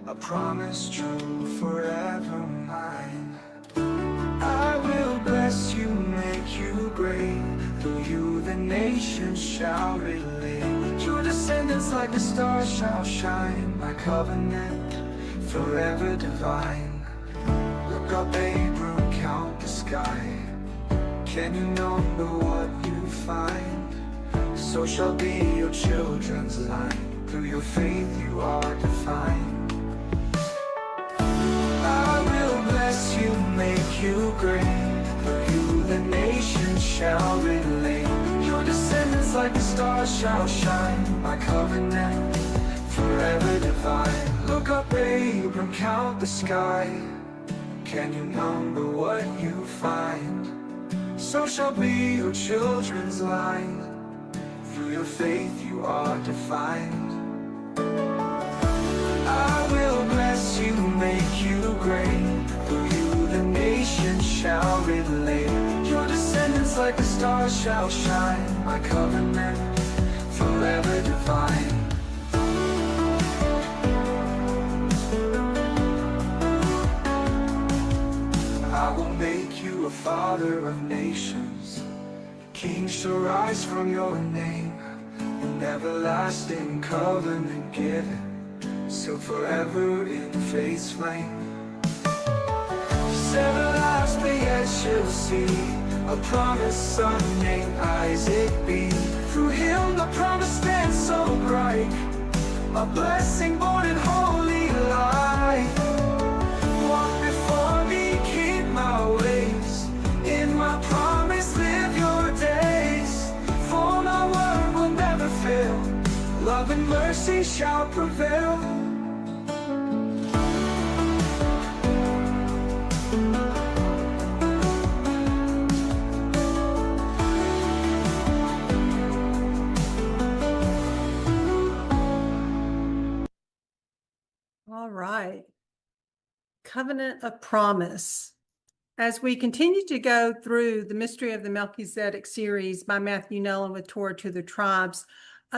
a promise true, forever mine. I will bless you, make you great. Through you the nations shall relate. Your descendants like the stars shall shine. My covenant forever divine. Look up, Abram, count the sky. Can you number what you find? So shall be your children's line. Through your faith you are defined. I will bless you, make you great. Through you the nations shall relate. Your descendants like the stars shall shine. My covenant forever divine. Look up, Abram, count the sky. Can you number what you find? So shall be your children's line. Through your faith you are defined. I will bless you, make you great. Through you the nations shall relate. Your descendants like the stars shall shine. My covenant forever divine. I will make you a father of nations. Kings shall rise from your name. An everlasting covenant given, sealed forever in faith's flame. Everlasting yet shall see a promised son named Isaac be. Through him the promise stands so bright, a blessing born in holy light. Walk before me, keep my ways. In my promise live your days. For my word will never fail. Love and mercy shall prevail. All right. Covenant of Promise. As we continue to go through the Mystery of the Melchizedek series by Matthew Nolan with Torah to the Tribes,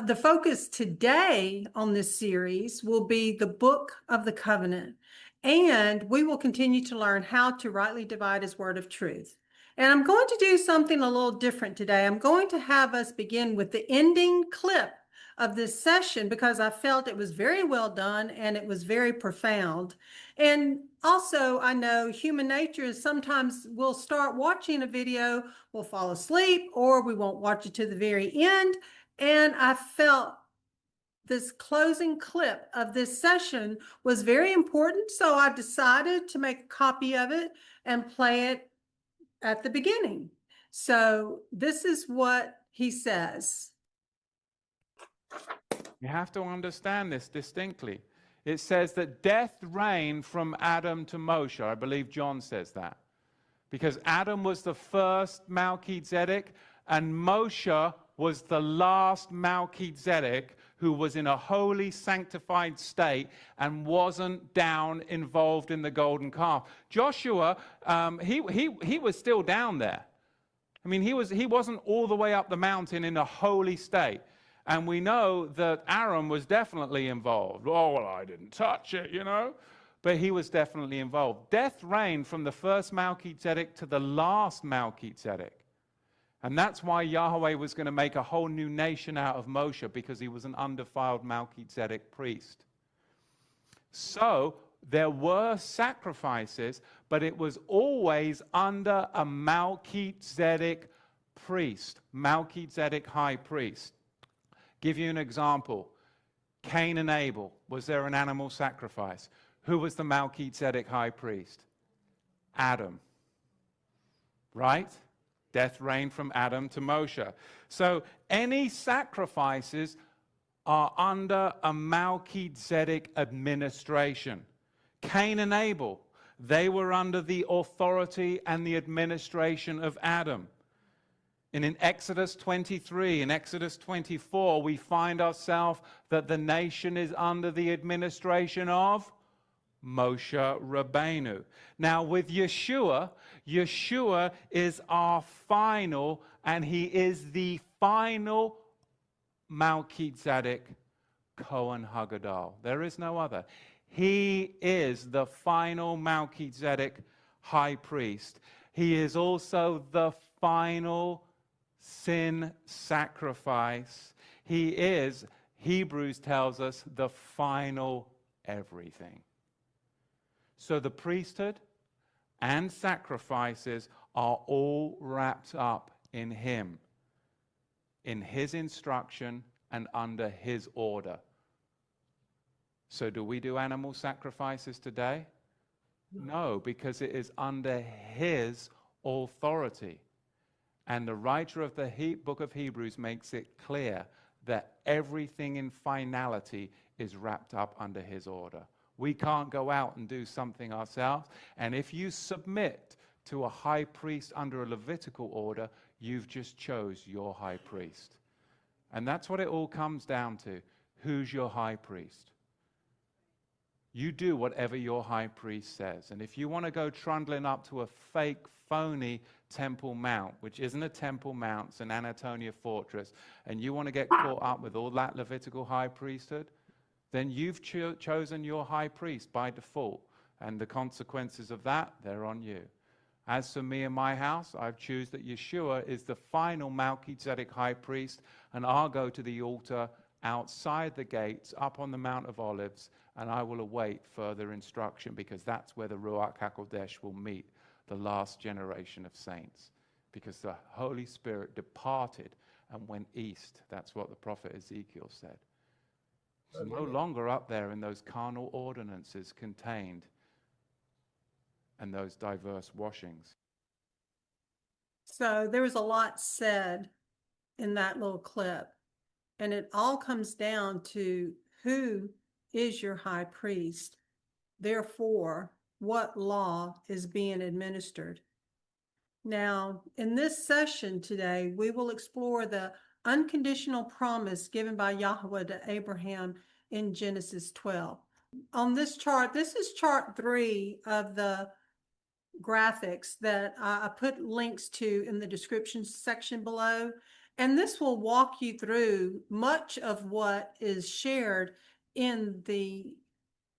the focus today on this series will be the Book of the Covenant, and we will continue to learn how to rightly divide His word of truth. And I'm going to do something a little different today. I'm going to have us begin with the ending clip of this session because I felt it was very well done and it was very profound. And also, I know human nature is sometimes we'll start watching a video, we'll fall asleep, or we won't watch it to the very end. And I felt this closing clip of this session was very important, so I decided to make a copy of it and play it at the beginning. So this is what he says. You have to understand this distinctly. It says that death reigned from Adam to Moshe. I believe John says that. Because Adam was the first Melchizedek, and Moshe was the last Melchizedek who was in a holy, sanctified state and wasn't down involved in the golden calf. Joshua, he was still down there. I mean, he wasn't all the way up the mountain in a holy state. And we know that Aaron was definitely involved. Oh, well, I didn't touch it, you know. But he was definitely involved. Death reigned from the first Melchizedek to the last Melchizedek. And that's why Yahweh was going to make a whole new nation out of Moshe, because he was an undefiled Melchizedek priest. So there were sacrifices, but it was always under a Melchizedek priest, Melchizedek high priest. Give you an example. Cain and Abel, was there an animal sacrifice? Who was the Melchizedek high priest? Adam. Right? Death reigned from Adam to Moshe. So any sacrifices are under a Melchizedek administration. Cain and Abel, they were under the authority and the administration of Adam. And in Exodus 23, in Exodus 24, we find ourselves that the nation is under the administration of Moshe Rabbeinu. Now with Yeshua, Yeshua is our final, and he is the final Melchizedek Kohen Hagadol. There is no other. He is the final Melchizedek high priest. He is also the final sin sacrifice. He is, Hebrews tells us, the final everything. So the priesthood and sacrifices are all wrapped up in him, in his instruction and under his order. So do we do animal sacrifices today? No, because it is under his authority. And the writer of the book of Hebrews makes it clear that everything in finality is wrapped up under his order. We can't go out and do something ourselves. And if you submit to a high priest under a Levitical order, you've just chose your high priest. And that's what it all comes down to. Who's your high priest? You do whatever your high priest says. And if you want to go trundling up to a fake, phony Temple Mount, which isn't a Temple Mount, it's an Anatolia fortress, and you want to get caught up with all that Levitical high priesthood, then you've chosen your high priest by default. And the consequences of that, they're on you. As for me and my house, I've chosen that Yeshua is the final Melchizedek high priest, and I'll go to the altar outside the gates, up on the Mount of Olives, and I will await further instruction, because that's where the Ruach HaKodesh will meet the last generation of saints, because the Holy Spirit departed and went east. That's what the prophet Ezekiel said. It's no longer up there in those carnal ordinances contained and those diverse washings. So there was a lot said in that little clip, and it all comes down to who is your high priest. Therefore, what law is being administered? Now, in this session today, we will explore the unconditional promise given by Yahuwah to Abraham in Genesis 12. On this chart, this is chart 3 of the graphics that I put links to in the description section below. And this will walk you through much of what is shared in the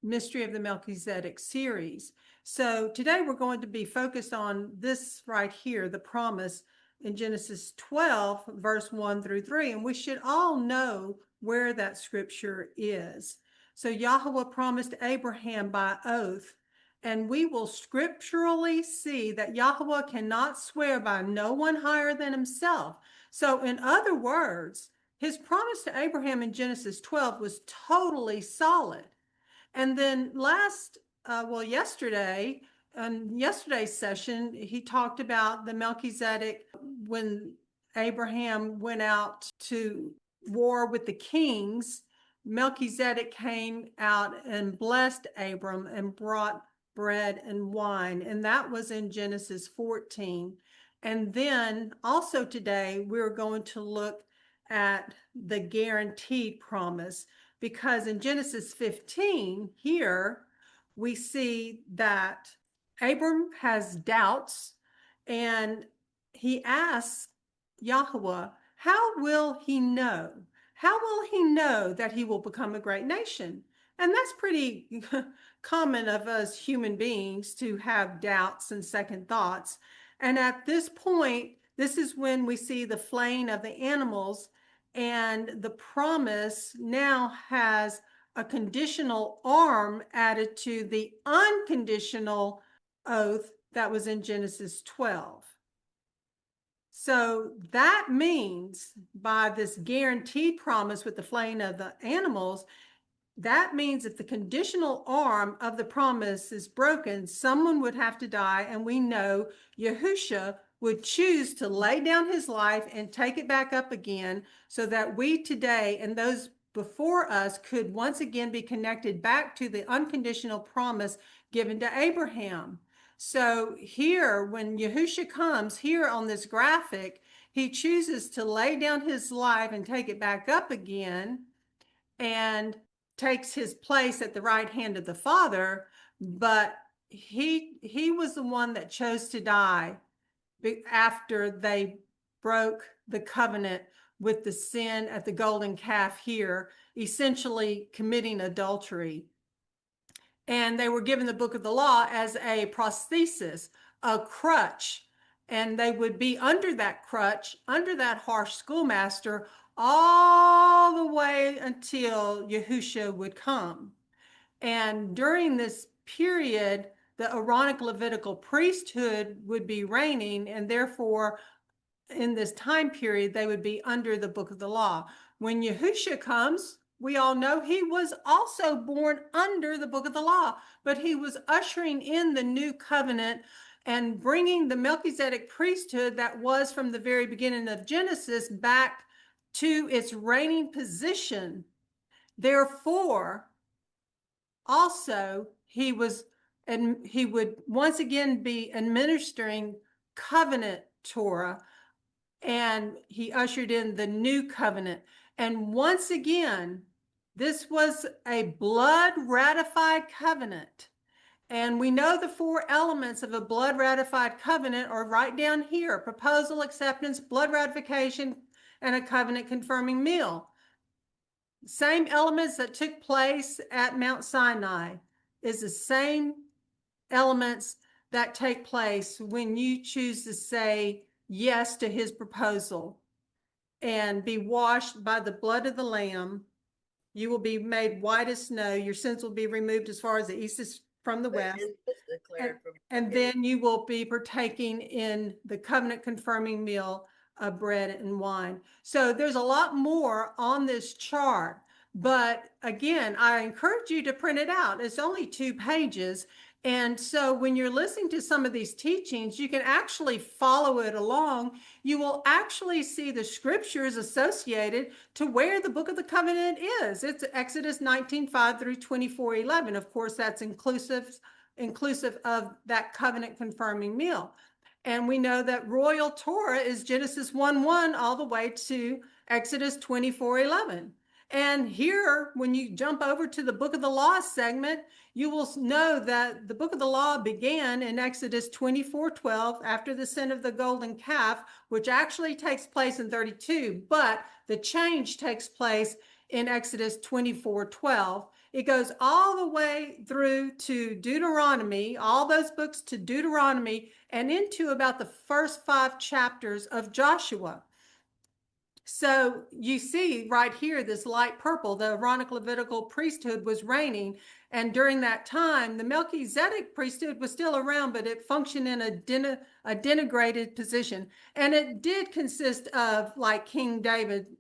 Mystery of the Melchizedek series. So today we're going to be focused on this right here, the promise in Genesis 12, verse 1 through 3. And we should all know where that scripture is. So Yahuwah promised Abraham by oath, and we will scripturally see that Yahuwah cannot swear by no one higher than himself. So in other words, his promise to Abraham in Genesis 12 was totally solid. And then yesterday, in yesterday's session, he talked about the Melchizedek when Abraham went out to war with the kings. Melchizedek came out and blessed Abram and brought bread and wine, and that was in Genesis 14. And then also today, we're going to look at the guaranteed promise, because in Genesis 15 here, we see that Abram has doubts, and he asks Yahuwah, how will he know? How will he know that he will become a great nation? And that's pretty common of us human beings to have doubts and second thoughts. And at this point, this is when we see the flaying of the animals, and the promise now has a conditional arm added to the unconditional oath that was in Genesis 12. So that means by this guaranteed promise with the flaying of the animals, that means if the conditional arm of the promise is broken, someone would have to die. And we know Yahusha would choose to lay down his life and take it back up again, so that we today and those before us could once again be connected back to the unconditional promise given to Abraham. So here, when Yahusha comes here on this graphic, he chooses to lay down his life and take it back up again, and takes his place at the right hand of the Father. But he was the one that chose to die after they broke the covenant with the sin at the golden calf here, essentially committing adultery. and they were given the book of the law as a prosthesis, a crutch, and they would be under that crutch, under that harsh schoolmaster, all the way until Yahushua would come. And during this period, the Aaronic Levitical priesthood would be reigning, and therefore, in this time period, they would be under the book of the law. When Yahushua comes, we all know he was also born under the book of the law, but he was ushering in the new covenant and bringing the Melchizedek priesthood that was from the very beginning of Genesis back to its reigning position. Therefore, also, he would once again be administering covenant Torah, and he ushered in the new covenant. And once again, this was a blood ratified covenant. And we know the four elements of a blood ratified covenant are right down here: proposal, acceptance, blood ratification, and a covenant confirming meal. Same elements that took place at Mount Sinai is the same elements that take place when you choose to say yes to his proposal and be washed by the blood of the Lamb. You will be made white as snow. Your sins will be removed as far as the east is from the west. And then you will be partaking in the covenant confirming meal of bread and wine. So there's a lot more on this chart, but again, I encourage you to print it out. It's only 2 pages. And so when you're listening to some of these teachings, you can actually follow it along. You will actually see the scriptures associated to where the book of the covenant is. It's Exodus 19:5 through 24:11. Of course, that's inclusive of that covenant confirming meal. And we know that royal Torah is Genesis 1:1 all the way to Exodus 24:11. And here, when you jump over to the book of the law segment, you will know that the book of the law began in Exodus 24:12 after the sin of the golden calf, which actually takes place in 32, but the change takes place in Exodus 24:12. It goes all the way through to Deuteronomy, all those books to Deuteronomy, and into about the first 5 chapters of Joshua. So you see right here, this light purple, the Aaronic Levitical priesthood was reigning. And during that time, the Melchizedek priesthood was still around, but it functioned in a denigrated position. And it did consist of like King David,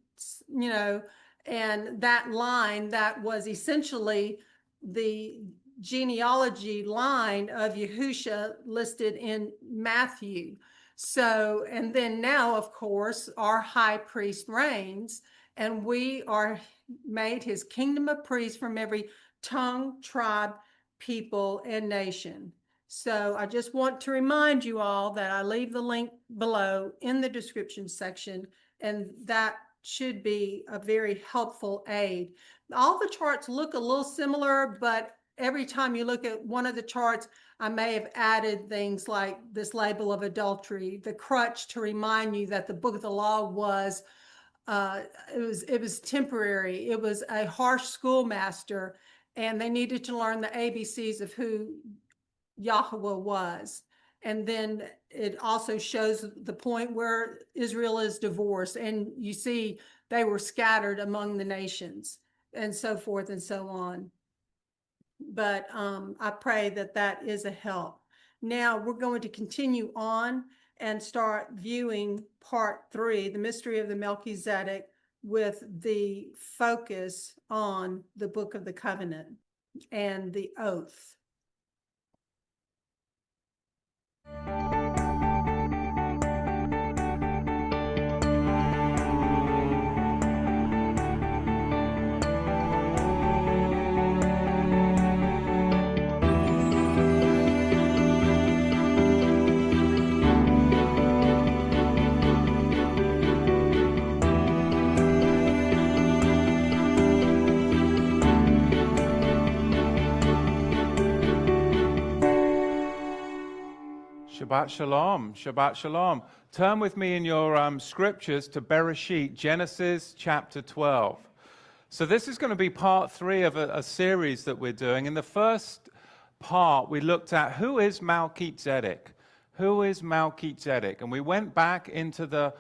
and that line that was essentially the genealogy line of Yahushua listed in Matthew. So, and then now, of course, our high priest reigns, and we are made his kingdom of priests from every tongue, tribe, people, and nation. So I just want to remind you all that I leave the link below in the description section, and that should be a very helpful aid. All the charts look a little similar, but every time you look at one of the charts, I may have added things like this label of adultery, the crutch to remind you that the book of the law was it was temporary. It was a harsh schoolmaster, and they needed to learn the ABCs of who Yahuwah was. And then it also shows the point where Israel is divorced, and you see they were scattered among the nations, and so forth and so on. But I pray that that is a help. Now we're going to continue on and start viewing part 3, the mystery of the Melchizedek, with the focus on the book of the covenant and the oath. Shabbat Shalom, Shabbat Shalom. Turn with me in your scriptures to Bereshit, Genesis chapter 12. So this is going to be part 3 of a series that we're doing. In the first part, we looked at who is Melchizedek? Who is Melchizedek? And we went back into the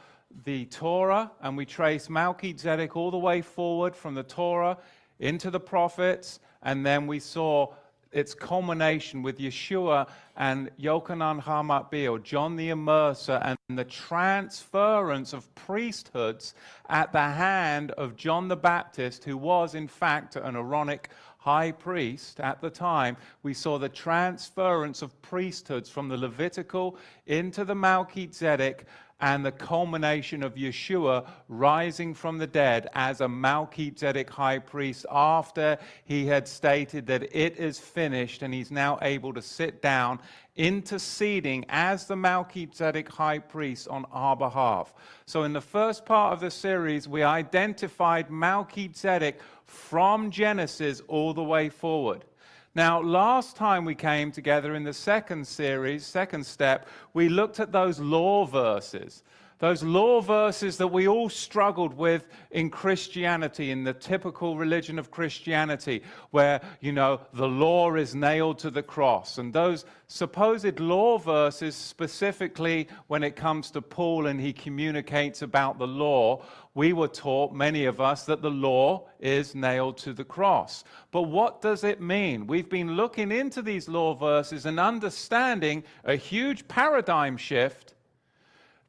Torah and we traced Melchizedek all the way forward from the Torah into the prophets, and then we saw its culmination with Yeshua and Yochanan HaMatbil, John the Immerser, and the transference of priesthoods at the hand of John the Baptist, who was in fact an Aaronic high priest at the time. We saw the transference of priesthoods from the Levitical into the Melchizedek, and the culmination of Yeshua rising from the dead as a Melchizedek high priest after he had stated that it is finished, and he's now able to sit down interceding as the Melchizedek high priest on our behalf. So in the first part of the series, we identified Melchizedek from Genesis all the way forward. Now, last time we came together in the second series, second step, we looked at those law verses. Those law verses that we all struggled with in Christianity, in the typical religion of Christianity, where, the law is nailed to the cross. And those supposed law verses, specifically when it comes to Paul and he communicates about the law, we were taught, many of us, that the law is nailed to the cross. But what does it mean? We've been looking into these law verses and understanding a huge paradigm shift,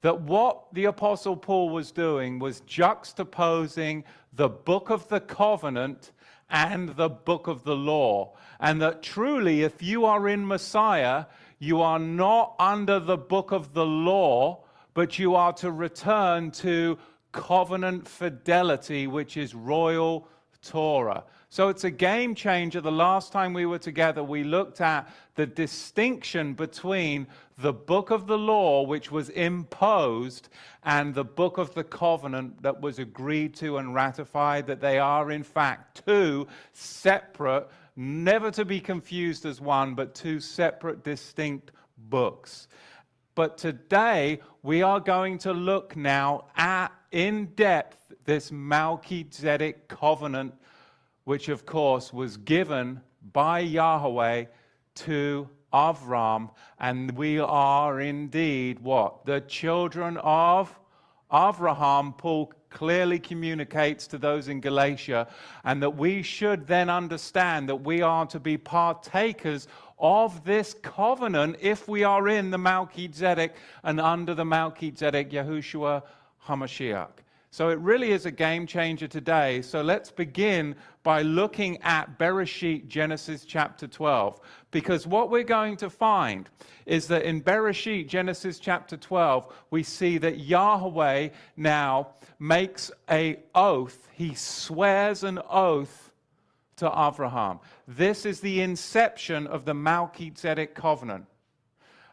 that what the Apostle Paul was doing was juxtaposing the book of the covenant and the book of the law. And that truly, if you are in Messiah, you are not under the book of the law, but you are to return to covenant fidelity, which is royal Torah. So it's a game changer. The last time we were together, we looked at the distinction between the book of the law, which was imposed, and the book of the covenant that was agreed to and ratified, that they are in fact two separate, never to be confused as one, but two separate, distinct books. But today, we are going to look now at, in depth, this Melchizedek covenant, which of course was given by Yahuwah to Avram, and we are indeed what? The children of Abraham. Paul clearly communicates to those in Galatia, and that we should then understand that we are to be partakers of this covenant if we are in the Melchizedek and under the Melchizedek Yahushua HaMashiach. So it really is a game changer today. So let's begin by looking at Bereshit, Genesis chapter 12. Because what we're going to find is that in Bereshit, Genesis chapter 12, we see that Yahweh now makes an oath. He swears an oath to Abraham. This is the inception of the Melchizedek covenant.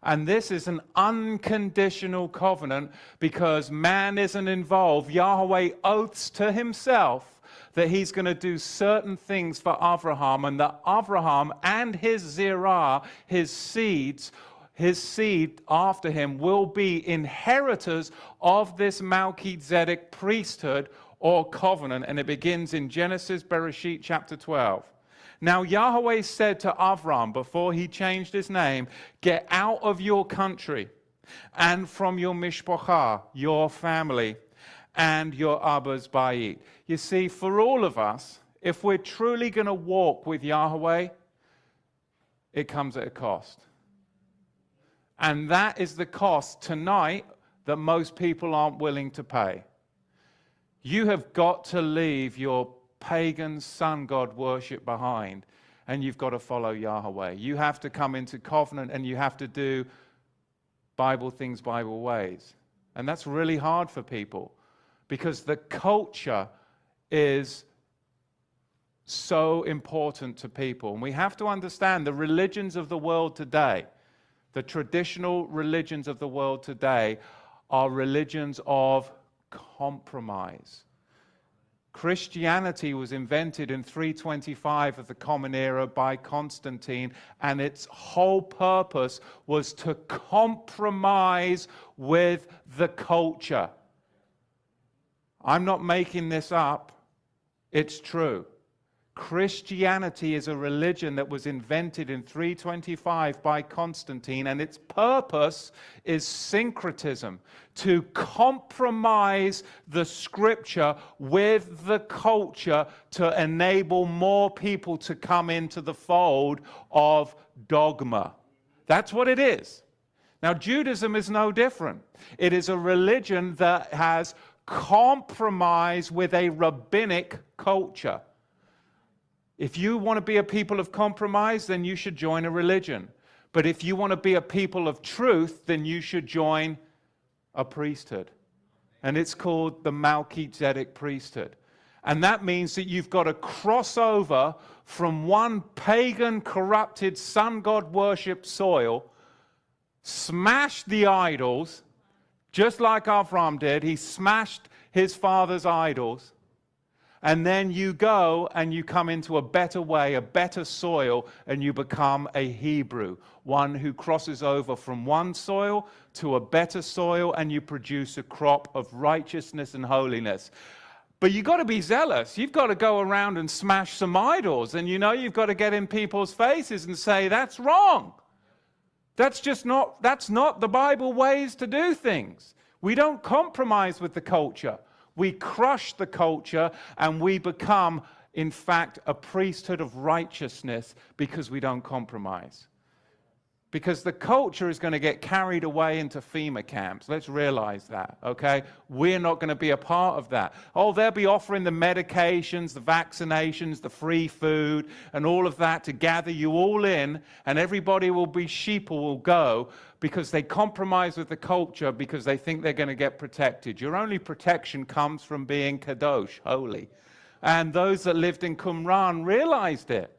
And this is an unconditional covenant because man isn't involved. Yahweh oaths to himself that he's going to do certain things for Abraham, and that Abraham and his zirah, his seed after him, will be inheritors of this Melchizedek priesthood or covenant. And it begins in Genesis, Bereshit chapter 12. Now Yahweh said to Avram, before he changed his name, get out of your country and from your mishpachah, your family, and your Abba's bayit. You see, for all of us, if we're truly going to walk with Yahweh, it comes at a cost. And that is the cost tonight that most people aren't willing to pay. You have got to leave your pagan sun god worship behind, and you've got to follow Yahweh. You have to come into covenant, and you have to do Bible things Bible ways. And that's really hard for people because the culture is so important to people. And we have to understand the religions of the world today, the traditional religions of the world today, are religions of compromise. Christianity was invented in 325 of the Common Era by Constantine, and its whole purpose was to compromise with the culture. I'm not making this up. It's true. Christianity is a religion that was invented in 325 by Constantine, and its purpose is syncretism, to compromise the scripture with the culture to enable more people to come into the fold of dogma. That's what it is. Now, Judaism is no different. It is a religion that has compromised with a rabbinic culture. If you want to be a people of compromise, then you should join a religion. But if you want to be a people of truth, then you should join a priesthood. And it's called the Melchizedek priesthood. And that means that you've got to cross over from one pagan, corrupted, sun god worship soil, smash the idols, just like Avram did. He smashed his father's idols. And then you go and you come into a better way, a better soil, and you become a Hebrew, one who crosses over from one soil to a better soil, and you produce a crop of righteousness and holiness. But you've got to be zealous. You've got to go around and smash some idols, and you've got to get in people's faces and say, that's wrong. That's not the Bible ways to do things. We don't compromise with the culture. We crush the culture, and we become, in fact, a priesthood of righteousness because we don't compromise. Because the culture is going to get carried away into FEMA camps. Let's realize that, okay? We're not going to be a part of that. Oh, they'll be offering the medications, the vaccinations, the free food, and all of that to gather you all in, and everybody will be sheep or will go because they compromise with the culture because they think they're going to get protected. Your only protection comes from being kadosh, holy. And those that lived in Qumran realized it.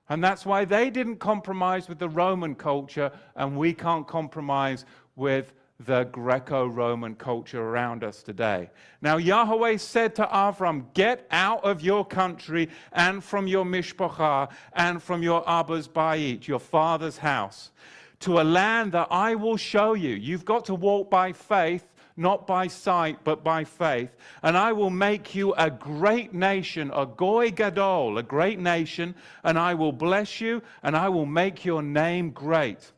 And that's why they didn't compromise with the Roman culture, and we can't compromise with the Greco-Roman culture around us today. Now, Yahweh said to Avram, get out of your country and from your mishpachah and from your Abba's bayit, your father's house, to a land that I will show you. You've got to walk by faith, not by sight, but by faith. And I will make you a great nation, a goy gadol, a great nation, and I will bless you, and I will make your name great.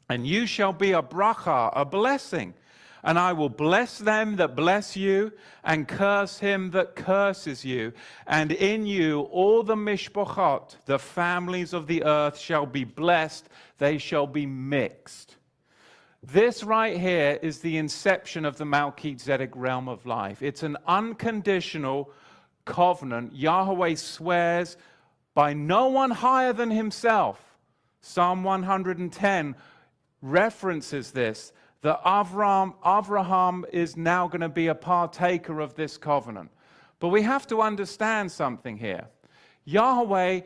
And you shall be a bracha, a blessing. And I will bless them that bless you, and curse him that curses you. And in you all the mishpachot, the families of the earth, shall be blessed. They shall be mixed. This right here is the inception of the Melchizedek realm of life. It's an unconditional covenant. Yahweh swears by no one higher than himself. Psalm 110 references this, that Abraham is now going to be a partaker of this covenant. But we have to understand something here. Yahweh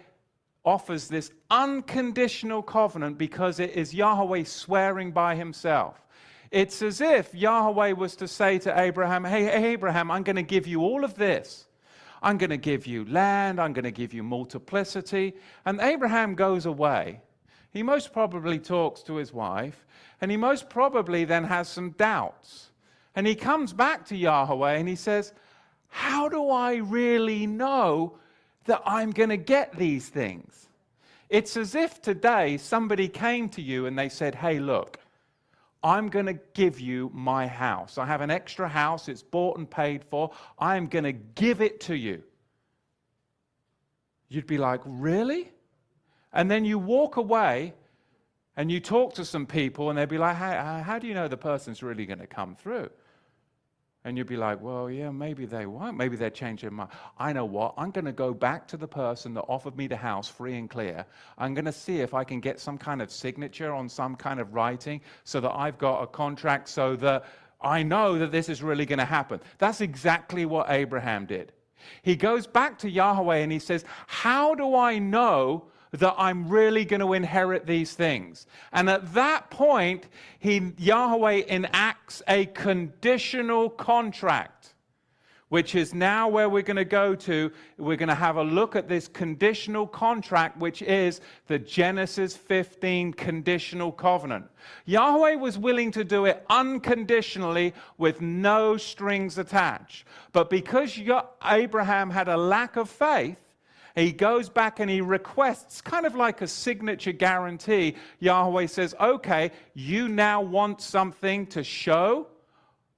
offers this unconditional covenant because it is Yahweh swearing by himself. It's as if Yahweh was to say to Abraham, hey, Abraham, I'm going to give you all of this. I'm going to give you land. I'm going to give you multiplicity. And Abraham goes away. He most probably talks to his wife, and he most probably then has some doubts. And he comes back to Yahweh and he says, how do I really know that I'm going to get these things? It's as if today somebody came to you and they said, hey, look, I'm going to give you my house. I have an extra house. It's bought and paid for. I'm going to give it to you. You'd be like, really? And then you walk away and you talk to some people and they'd be like, hey, how do you know the person's really going to come through? And you'd be like, well, yeah, maybe they won't. Maybe they'll change their mind. I know what. I'm going to go back to the person that offered me the house free and clear. I'm going to see if I can get some kind of signature on some kind of writing so that I've got a contract so that I know that this is really going to happen. That's exactly what Abraham did. He goes back to Yahweh and he says, how do I know that I'm really going to inherit these things? And at that point, Yahweh enacts a conditional contract, which is now where we're going to go to. We're going to have a look at this conditional contract, which is the Genesis 15 conditional covenant. Yahweh was willing to do it unconditionally with no strings attached. But because Abraham had a lack of faith, He goes back and he requests, kind of like a signature guarantee. Yahweh says, okay, you now want something to show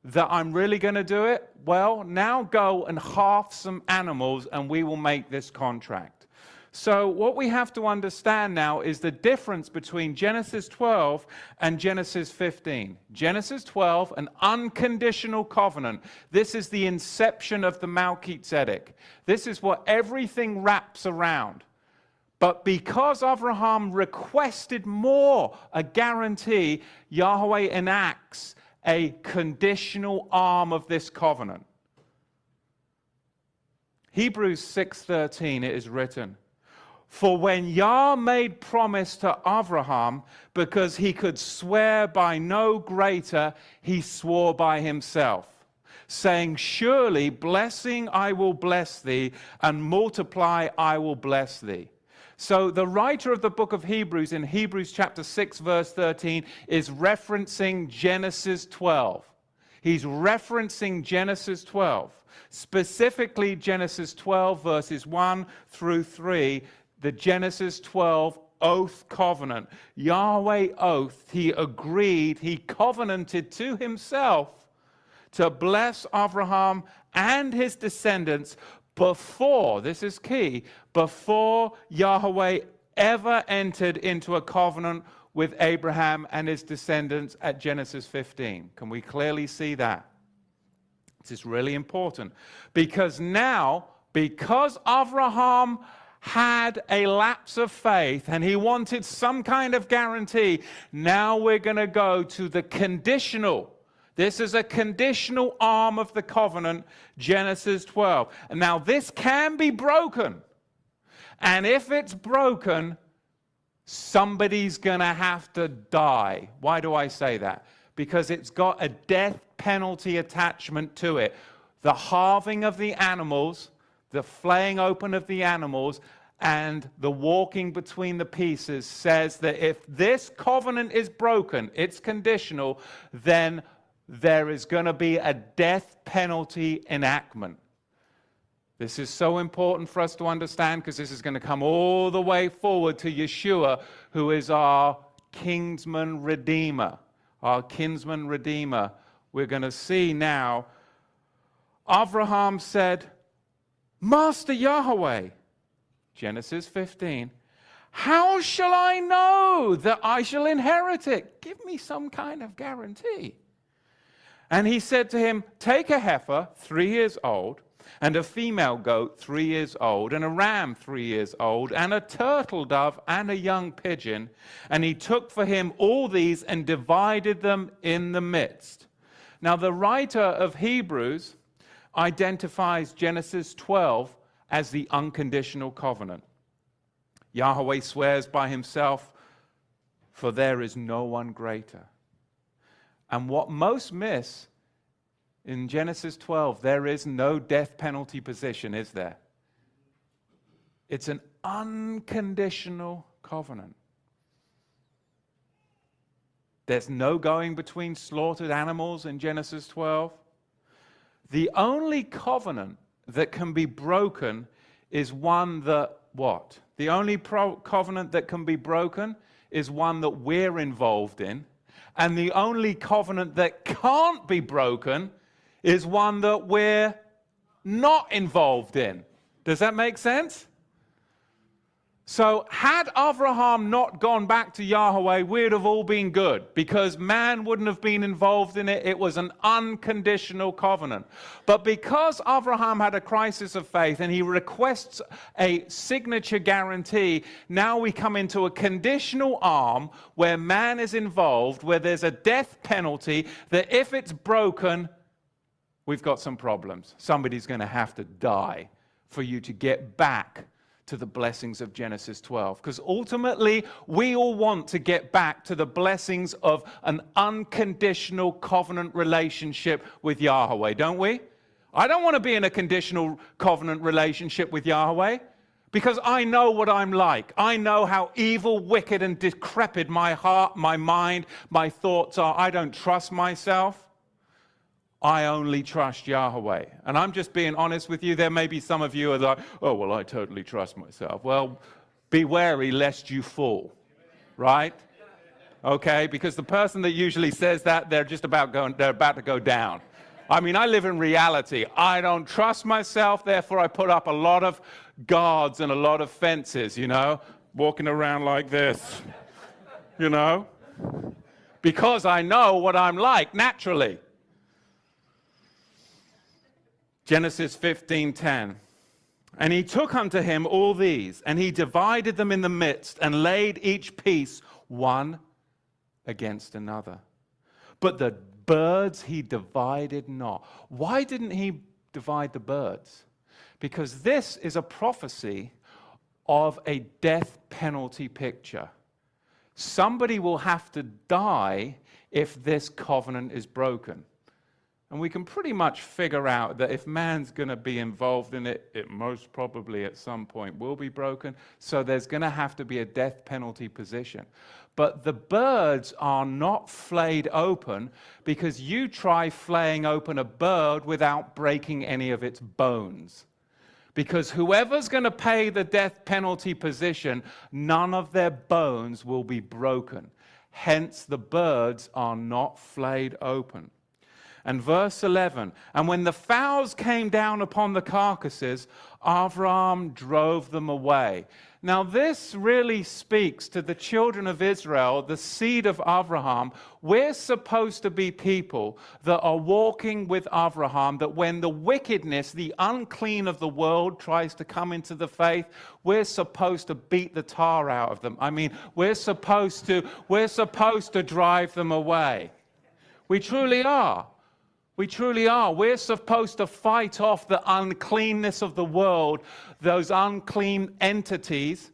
that I'm really going to do it? Well, now go and halve some animals and we will make this contract. So what we have to understand now is the difference between Genesis 12 and Genesis 15. Genesis 12, an unconditional covenant. This is the inception of the Melchizedek. This is what everything wraps around. But because Abraham requested more, a guarantee, Yahweh enacts a conditional arm of this covenant. Hebrews 6:13, it is written, for when Yah made promise to Abraham, because he could swear by no greater, he swore by himself, saying, surely blessing I will bless thee, and multiply I will bless thee. So the writer of the book of Hebrews, in Hebrews chapter 6, verse 13, is referencing Genesis 12. He's referencing Genesis 12, specifically Genesis 12, verses 1 through 3, the Genesis 12 oath covenant. Yahweh oath, he agreed, he covenanted to himself to bless Abraham and his descendants before, this is key, before Yahweh ever entered into a covenant with Abraham and his descendants at Genesis 15. Can we clearly see that? This is really important because now, because Abraham had a lapse of faith and he wanted some kind of guarantee, now we're going to go to the conditional. This is a conditional arm of the covenant, Genesis 12. And now this can be broken. And if it's broken, somebody's going to have to die. Why do I say that? Because it's got a death penalty attachment to it. The halving of the animals, the flaying open of the animals, and the walking between the pieces says that if this covenant is broken, it's conditional, then there is going to be a death penalty enactment. This is so important for us to understand because this is going to come all the way forward to Yeshua, who is our kinsman redeemer. Our kinsman redeemer. We're going to see now, Abraham said, Master Yahweh, Genesis 15, how shall I know that I shall inherit it? Give me some kind of guarantee. And he said to him, take a heifer 3 years old, and a female goat 3 years old, and a ram 3 years old, and a turtle dove, and a young pigeon. And he took for him all these and divided them in the midst. Now the writer of Hebrews identifies Genesis 12 as the unconditional covenant. Yahweh swears by himself, for there is no one greater. And what most miss in Genesis 12, there is no death penalty position, is there? It's an unconditional covenant. There's no going between slaughtered animals in Genesis 12. The only covenant that can be broken is one that, what? The only covenant that can be broken is one that we're involved in. And the only covenant that can't be broken is one that we're not involved in. Does that make sense? So had Abraham not gone back to Yahweh, we'd have all been good because man wouldn't have been involved in it. It was an unconditional covenant. But because Abraham had a crisis of faith and he requests a signature guarantee, now we come into a conditional arm where man is involved, where there's a death penalty that if it's broken, we've got some problems. Somebody's going to have to die for you to get back to the blessings of Genesis 12. Because ultimately, we all want to get back to the blessings of an unconditional covenant relationship with Yahweh, don't we? I don't want to be in a conditional covenant relationship with Yahweh because I know what I'm like. I know how evil, wicked, and decrepit my heart, my mind, my thoughts are. I don't trust myself. I only trust Yahweh. And I'm just being honest with you. There may be some of you are like, oh, well, I totally trust myself. Well, be wary lest you fall, right? Okay, because the person that usually says that, they're about to go down. I mean, I live in reality. I don't trust myself, therefore I put up a lot of guards and a lot of fences, walking around like this, because I know what I'm like naturally. Genesis 15:10. And he took unto him all these, and he divided them in the midst, and laid each piece one against another. But the birds he divided not. Why didn't he divide the birds? Because this is a prophecy of a death penalty picture. Somebody will have to die if this covenant is broken. And we can pretty much figure out that if man's going to be involved in it, it most probably at some point will be broken. So there's going to have to be a death penalty position. But the birds are not flayed open, because you try flaying open a bird without breaking any of its bones. Because whoever's going to pay the death penalty position, none of their bones will be broken. Hence, the birds are not flayed open. And verse 11, and when the fowls came down upon the carcasses, Abraham drove them away. Now this really speaks to the children of Israel, the seed of Abraham. We're supposed to be people that are walking with Abraham, that when the wickedness, the unclean of the world tries to come into the faith, we're supposed to beat the tar out of them. I mean, we're supposed to drive them away. We truly are. We truly are. We're supposed to fight off the uncleanness of the world, those unclean entities,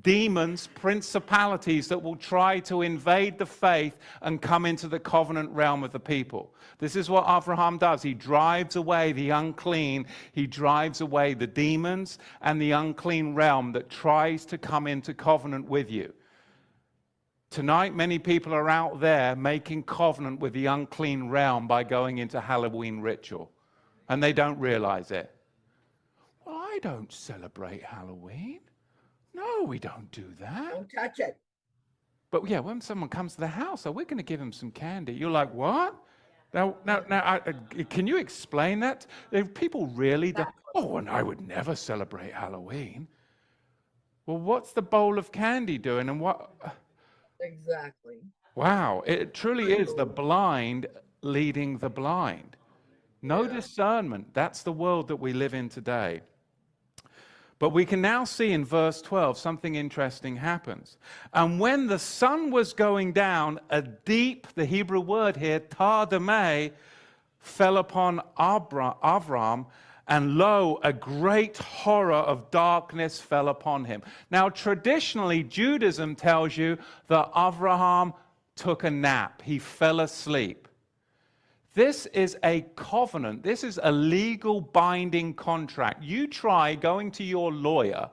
demons, principalities that will try to invade the faith and come into the covenant realm of the people. This is what Abraham does. He drives away the unclean. He drives away the demons and the unclean realm that tries to come into covenant with you. Tonight, many people are out there making covenant with the unclean realm by going into Halloween ritual, and they don't realize it. Well, I don't celebrate Halloween. No, we don't do that. Don't touch it. But yeah, when someone comes to the house, we're going to give them some candy. You're like, what? Now, can you explain that? If people really do, oh, and I would never celebrate Halloween. Well, what's the bowl of candy doing, and what? Exactly. Wow, it truly is the blind leading the blind. No discernment. That's the world that we live in today. But we can now see in verse 12 something interesting happens. And when the sun was going down, a deep, the Hebrew word here, tardameh, fell upon Avram, and lo, a great horror of darkness fell upon him. Now, traditionally, Judaism tells you that Abraham took a nap. He fell asleep. This is a covenant. This is a legal binding contract. You try going to your lawyer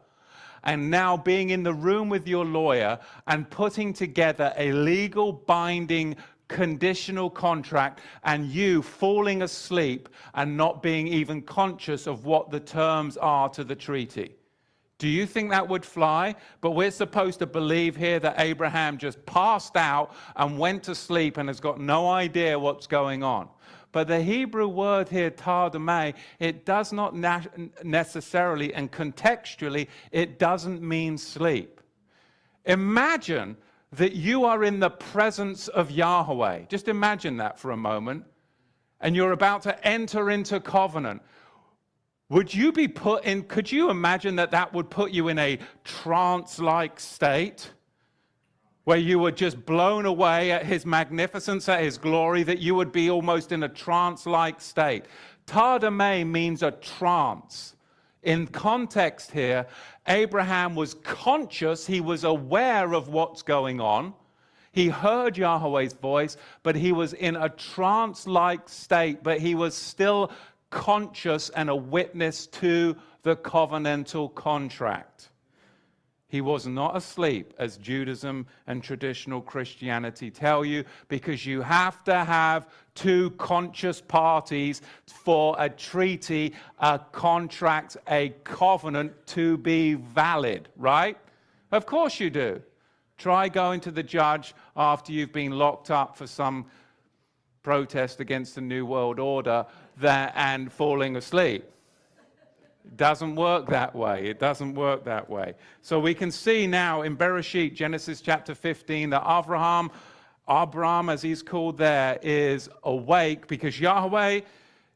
and now being in the room with your lawyer and putting together a legal binding conditional contract, and you falling asleep and not being even conscious of what the terms are to the treaty. Do you think that would fly? But we're supposed to believe here that Abraham just passed out and went to sleep and has got no idea what's going on. But the Hebrew word here, tardameh, it does not necessarily, and contextually, it doesn't mean sleep. Imagine that you are in the presence of Yahweh. Just imagine that for a moment. And you're about to enter into covenant. Would you be put in, could you imagine that that would put you in a trance-like state? Where you were just blown away at his magnificence, at his glory, that you would be almost in a trance-like state. Tardameh means a trance. In context here, Abraham was conscious, he was aware of what's going on. He heard Yahweh's voice, but he was in a trance-like state, but he was still conscious and a witness to the covenantal contract. He was not asleep, as Judaism and traditional Christianity tell you, because you have to have two conscious parties for a treaty, a contract, a covenant to be valid, right? Of course you do. Try going to the judge after you've been locked up for some protest against the New World Order and falling asleep. It doesn't work that way. It doesn't work that way. So we can see now in Bereshit, Genesis chapter 15, that Abraham, as he's called there, is awake because Yahweh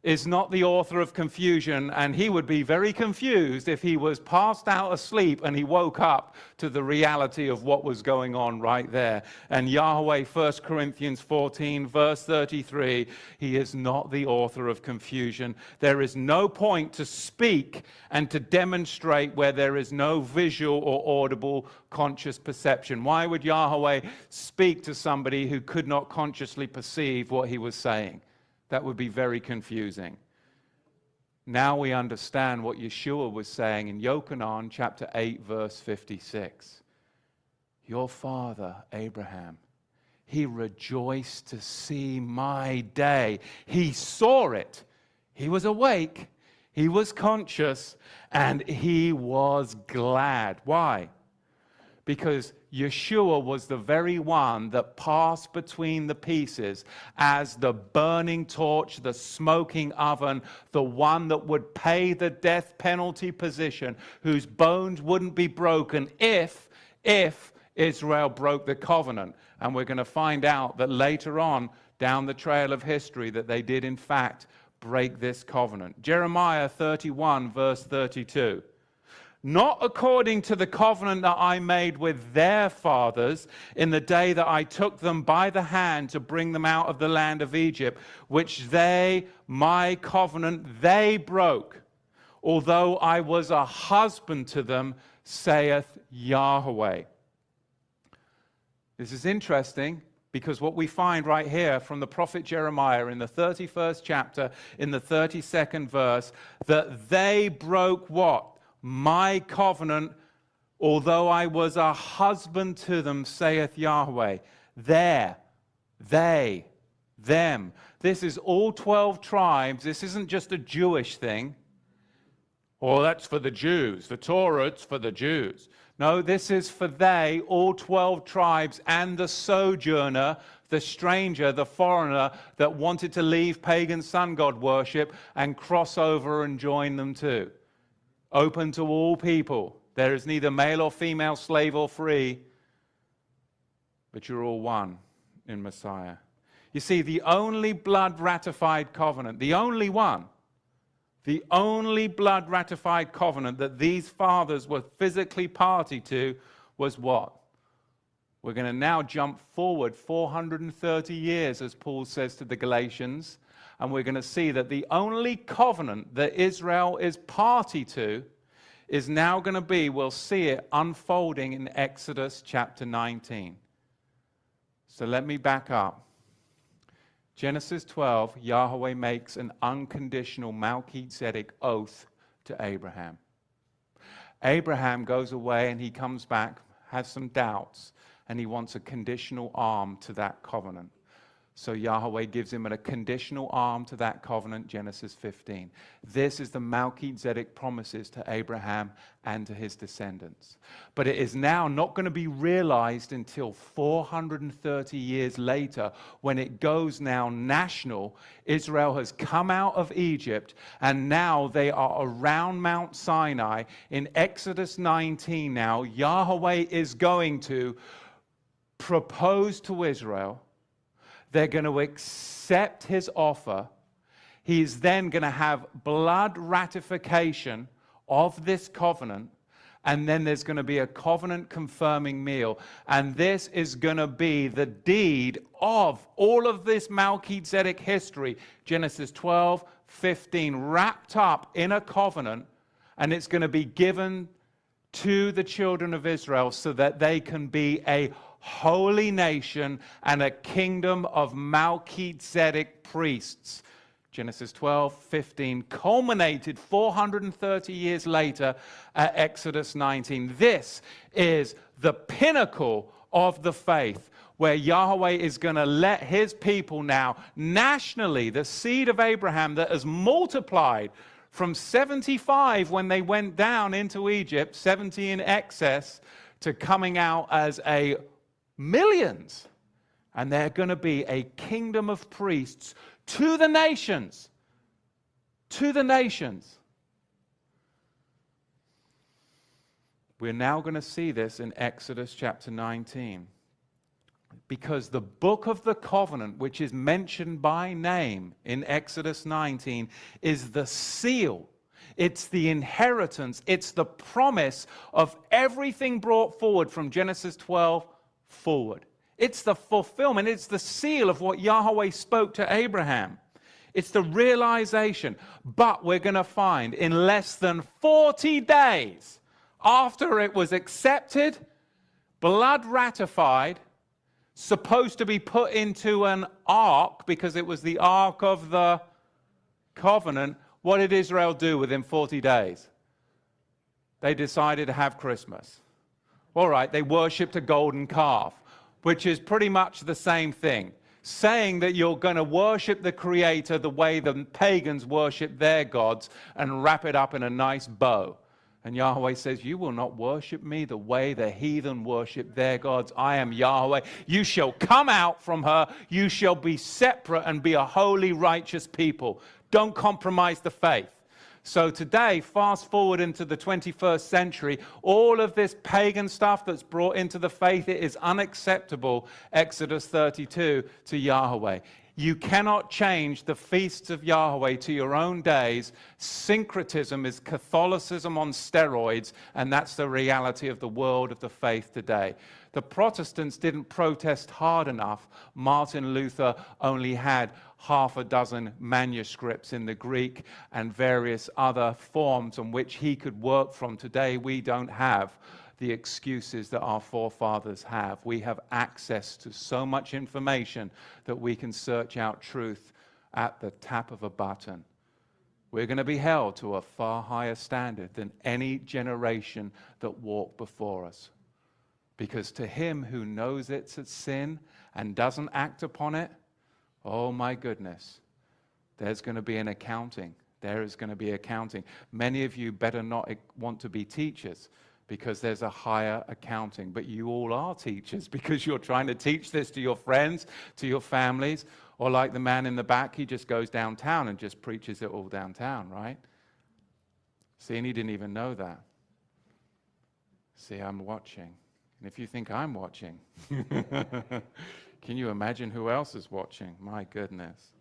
is not the author of confusion, and he would be very confused if he was passed out asleep and he woke up to the reality of what was going on right there. And Yahweh, 1 Corinthians 14, verse 33, he is not the author of confusion. There is no point to speak and to demonstrate where there is no visual or audible conscious perception. Why would Yahweh speak to somebody who could not consciously perceive what he was saying? That would be very confusing. Now we understand what Yeshua was saying in Yochanan chapter 8, verse 56. Your father, Abraham, he rejoiced to see my day. He saw it. He was awake. He was conscious. And he was glad. Why? Because Yeshua was the very one that passed between the pieces as the burning torch, the smoking oven, the one that would pay the death penalty position, whose bones wouldn't be broken if Israel broke the covenant. And we're going to find out that later on down the trail of history that they did in fact break this covenant. Jeremiah 31 verse 32. Not according to the covenant that I made with their fathers in the day that I took them by the hand to bring them out of the land of Egypt, which my covenant, they broke, although I was a husband to them, saith Yahweh. This is interesting because what we find right here from the prophet Jeremiah in the 31st chapter, in the 32nd verse, that they broke what? My covenant, although I was a husband to them, saith Yahweh. They, them. This is all 12 tribes. This isn't just a Jewish thing. Oh, that's for the Jews. The Torah, it's for the Jews. No, this is for they, all 12 tribes, and the sojourner, the stranger, the foreigner that wanted to leave pagan sun god worship and cross over and join them too. Open to all people. There is neither male or female, slave or free, but you're all one in Messiah. You see, the only blood-ratified covenant, the only blood-ratified covenant that these fathers were physically party to was what? We're going to now jump forward 430 years, as Paul says to the Galatians, and we're going to see that the only covenant that Israel is party to is now going to be, we'll see it unfolding in Exodus chapter 19. So let me back up. Genesis 12, Yahweh makes an unconditional Melchizedek oath to Abraham. Abraham goes away and he comes back, has some doubts, and he wants a conditional arm to that covenant. So Yahweh gives him a conditional arm to that covenant, Genesis 15. This is the Melchizedek promises to Abraham and to his descendants. But it is now not going to be realized until 430 years later, when it goes now national. Israel has come out of Egypt, and now they are around Mount Sinai. In Exodus 19 now, Yahweh is going to propose to Israel. They're going to accept his offer. He's then going to have blood ratification of this covenant. And then there's going to be a covenant confirming meal. And this is going to be the deed of all of this Melchizedek history. Genesis 12, 15, wrapped up in a covenant. And it's going to be given to the children of Israel so that they can be a holy nation and a kingdom of Melchizedek priests. Genesis 12, 15, culminated 430 years later at Exodus 19. This is the pinnacle of the faith, where Yahweh is going to let his people now, nationally, the seed of Abraham that has multiplied from 75 when they went down into Egypt, 70 in excess, to coming out as a millions. And they're going to be a kingdom of priests to the nations. To the nations. We're now going to see this in Exodus chapter 19. Because the book of the covenant, which is mentioned by name in Exodus 19, is the seal. It's the inheritance. It's the promise of everything brought forward from Genesis 12 forward. It's the fulfillment. It's the seal of what Yahweh spoke to Abraham. It's the realization. But we're going to find in less than 40 days after it was accepted, blood ratified, supposed to be put into an ark because it was the ark of the covenant, what did Israel do within 40 days? They decided to have Christmas. All right, they worshipped a golden calf, which is pretty much the same thing, saying that you're going to worship the Creator the way the pagans worship their gods and wrap it up in a nice bow. And Yahweh says, you will not worship me the way the heathen worship their gods. I am Yahweh. You shall come out from her. You shall be separate and be a holy, righteous people. Don't compromise the faith. So today, fast forward into the 21st century, all of this pagan stuff that's brought into the faith, it is unacceptable, Exodus 32, to Yahweh. You cannot change the feasts of Yahweh to your own days. Syncretism is Catholicism on steroids, and that's the reality of the world of the faith today. The Protestants didn't protest hard enough. Martin Luther only had half a dozen manuscripts in the Greek and various other forms on which he could work from. Today, we don't have the excuses that our forefathers have. We have access to so much information that we can search out truth at the tap of a button. We're going to be held to a far higher standard than any generation that walked before us. Because to him who knows it's a sin and doesn't act upon it, oh my goodness, there's going to be an accounting. There is going to be accounting. Many of you better not want to be teachers, because there's a higher accounting. But you all are teachers because you're trying to teach this to your friends, to your families, or like the man in the back, he just goes downtown and just preaches it all downtown, right? See, and he didn't even know that. See, I'm watching. And if you think I'm watching, can you imagine who else is watching? My goodness.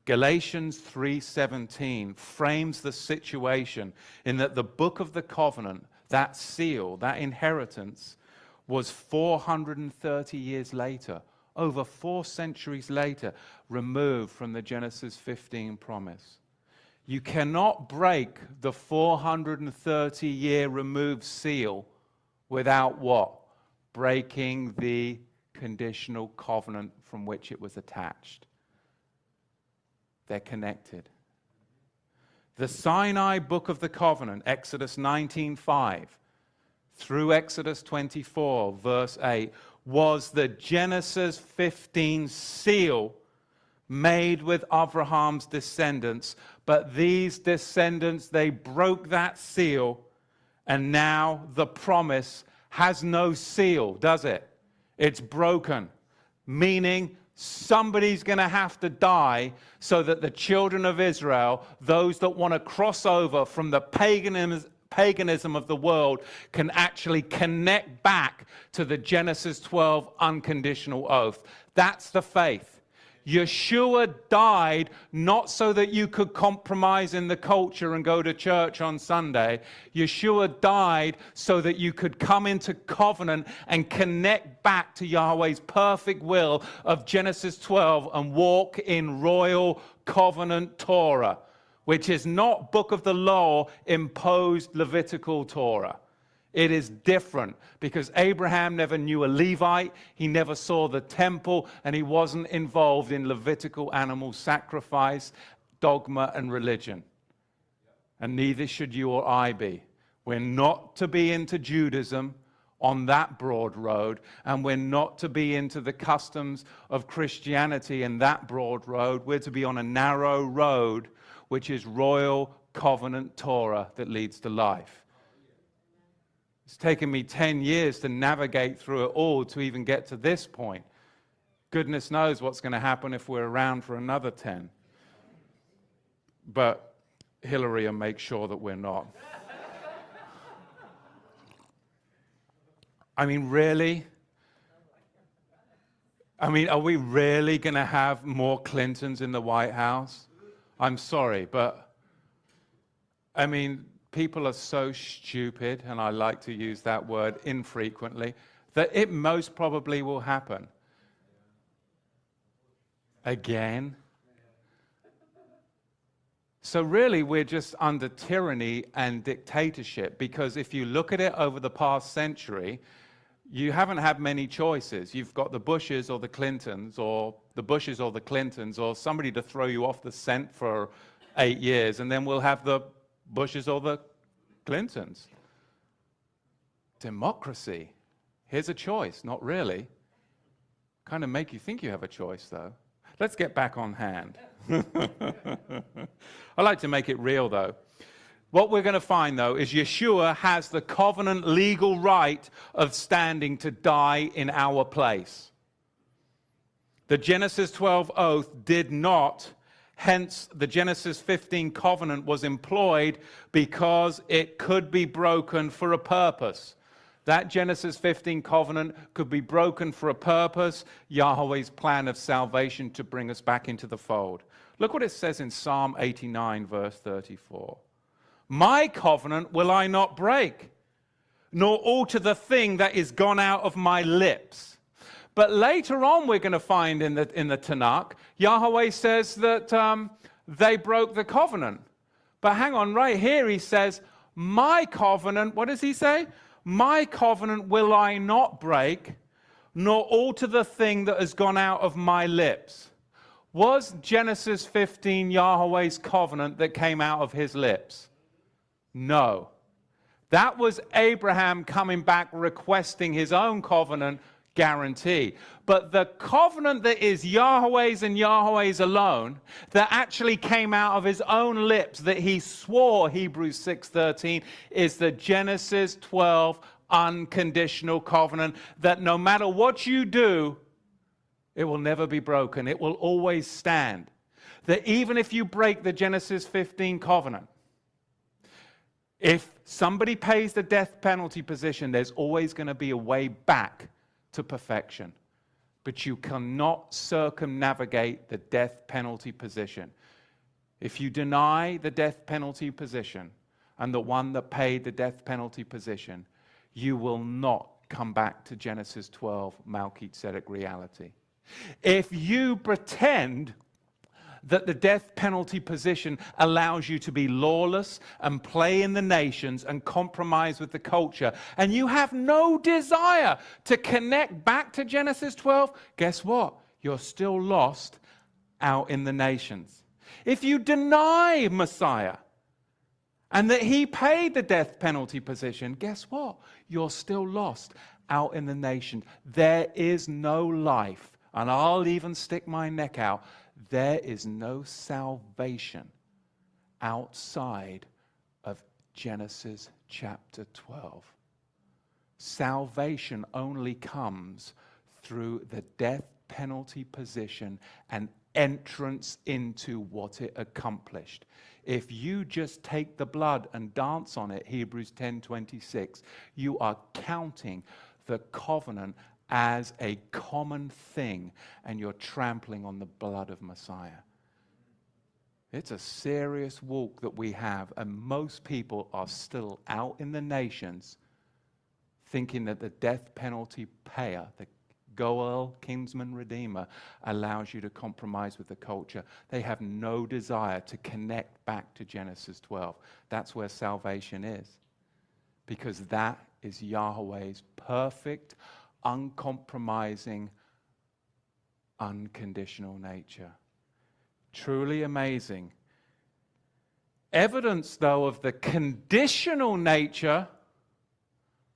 Galatians 3:17 frames the situation in that the book of the covenant, that seal, that inheritance, was 430 years later, over 4 centuries later, removed from the Genesis 15 promise. You cannot break the 430-year removed seal without what? Breaking the conditional covenant from which it was attached. They're connected. The Sinai book of the covenant, Exodus 19:5 through Exodus 24, verse 8, was the Genesis 15 seal made with Abraham's descendants. But these descendants, they broke that seal, and now the promise has no seal, does it? It's broken, meaning somebody's going to have to die so that the children of Israel, those that want to cross over from the paganism of the world, can actually connect back to the Genesis 12 unconditional oath. That's the faith. Yeshua died not so that you could compromise in the culture and go to church on Sunday. Yeshua died so that you could come into covenant and connect back to Yahweh's perfect will of Genesis 12 and walk in royal covenant Torah, which is not book of the law imposed Levitical Torah. It is different because Abraham never knew a Levite, he never saw the temple, and he wasn't involved in Levitical animal sacrifice, dogma, and religion. And neither should you or I be. We're not to be into Judaism on that broad road, and we're not to be into the customs of Christianity in that broad road. We're to be on a narrow road, which is royal covenant Torah that leads to life. It's taken me 10 years to navigate through it all to even get to this point. Goodness knows what's going to happen if we're around for another 10. But Hillary will make sure that we're not. I mean, really? I mean, are we really going to have more Clintons in the White House? I'm sorry, but I mean, people are so stupid, and I like to use that word infrequently, that it most probably will happen. Again. So really, we're just under tyranny and dictatorship, because if you look at it over the past century, you haven't had many choices. You've got the Bushes or the Clintons, or the Bushes or the Clintons, or somebody to throw you off the scent for 8 years, and then we'll have the Bushes or the Clintons. Democracy. Here's a choice. Not really. Kind of make you think you have a choice, though. Let's get back on hand. I like to make it real, though. What we're going to find, though, is Yeshua has the covenant legal right of standing to die in our place. The Genesis 12 oath did not. Hence, the Genesis 15 covenant was employed because it could be broken for a purpose. That Genesis 15 covenant could be broken for a purpose, Yahweh's plan of salvation to bring us back into the fold. Look what it says in Psalm 89, verse 34. My covenant will I not break, nor alter the thing that is gone out of my lips. But later on, we're going to find in the Tanakh, Yahweh says that they broke the covenant. But hang on, right here he says, my covenant, what does he say? My covenant will I not break, nor alter the thing that has gone out of my lips. Was Genesis 15 Yahweh's covenant that came out of his lips? No. That was Abraham coming back requesting his own covenant guarantee. But the covenant that is Yahweh's and Yahweh's alone, that actually came out of his own lips, that he swore, Hebrews 6:13, is the Genesis 12 unconditional covenant, that no matter what you do, it will never be broken. It will always stand. That even if you break the Genesis 15 covenant, if somebody pays the death penalty position, there's always going to be a way back to perfection. But you cannot circumnavigate the death penalty position. If you deny the death penalty position and the one that paid the death penalty position, you will not come back to Genesis 12 Melchizedek reality. If you pretend that the death penalty position allows you to be lawless and play in the nations and compromise with the culture, and you have no desire to connect back to Genesis 12, guess what? You're still lost out in the nations. If you deny Messiah and that he paid the death penalty position, guess what? You're still lost out in the nations. There is no life, and I'll even stick my neck out. There is no salvation outside of Genesis chapter 12. Salvation only comes through the death penalty position and entrance into what it accomplished. If you just take the blood and dance on it, Hebrews 10:26, you are counting the covenant as a common thing, and you're trampling on the blood of Messiah. It's a serious walk that we have, and most people are still out in the nations thinking that the death penalty payer, the Goel, kinsman redeemer, allows you to compromise with the culture. They have no desire to connect back to Genesis 12. That's where salvation is, because that is Yahweh's perfect, uncompromising, unconditional nature. Truly amazing. Evidence, though, of the conditional nature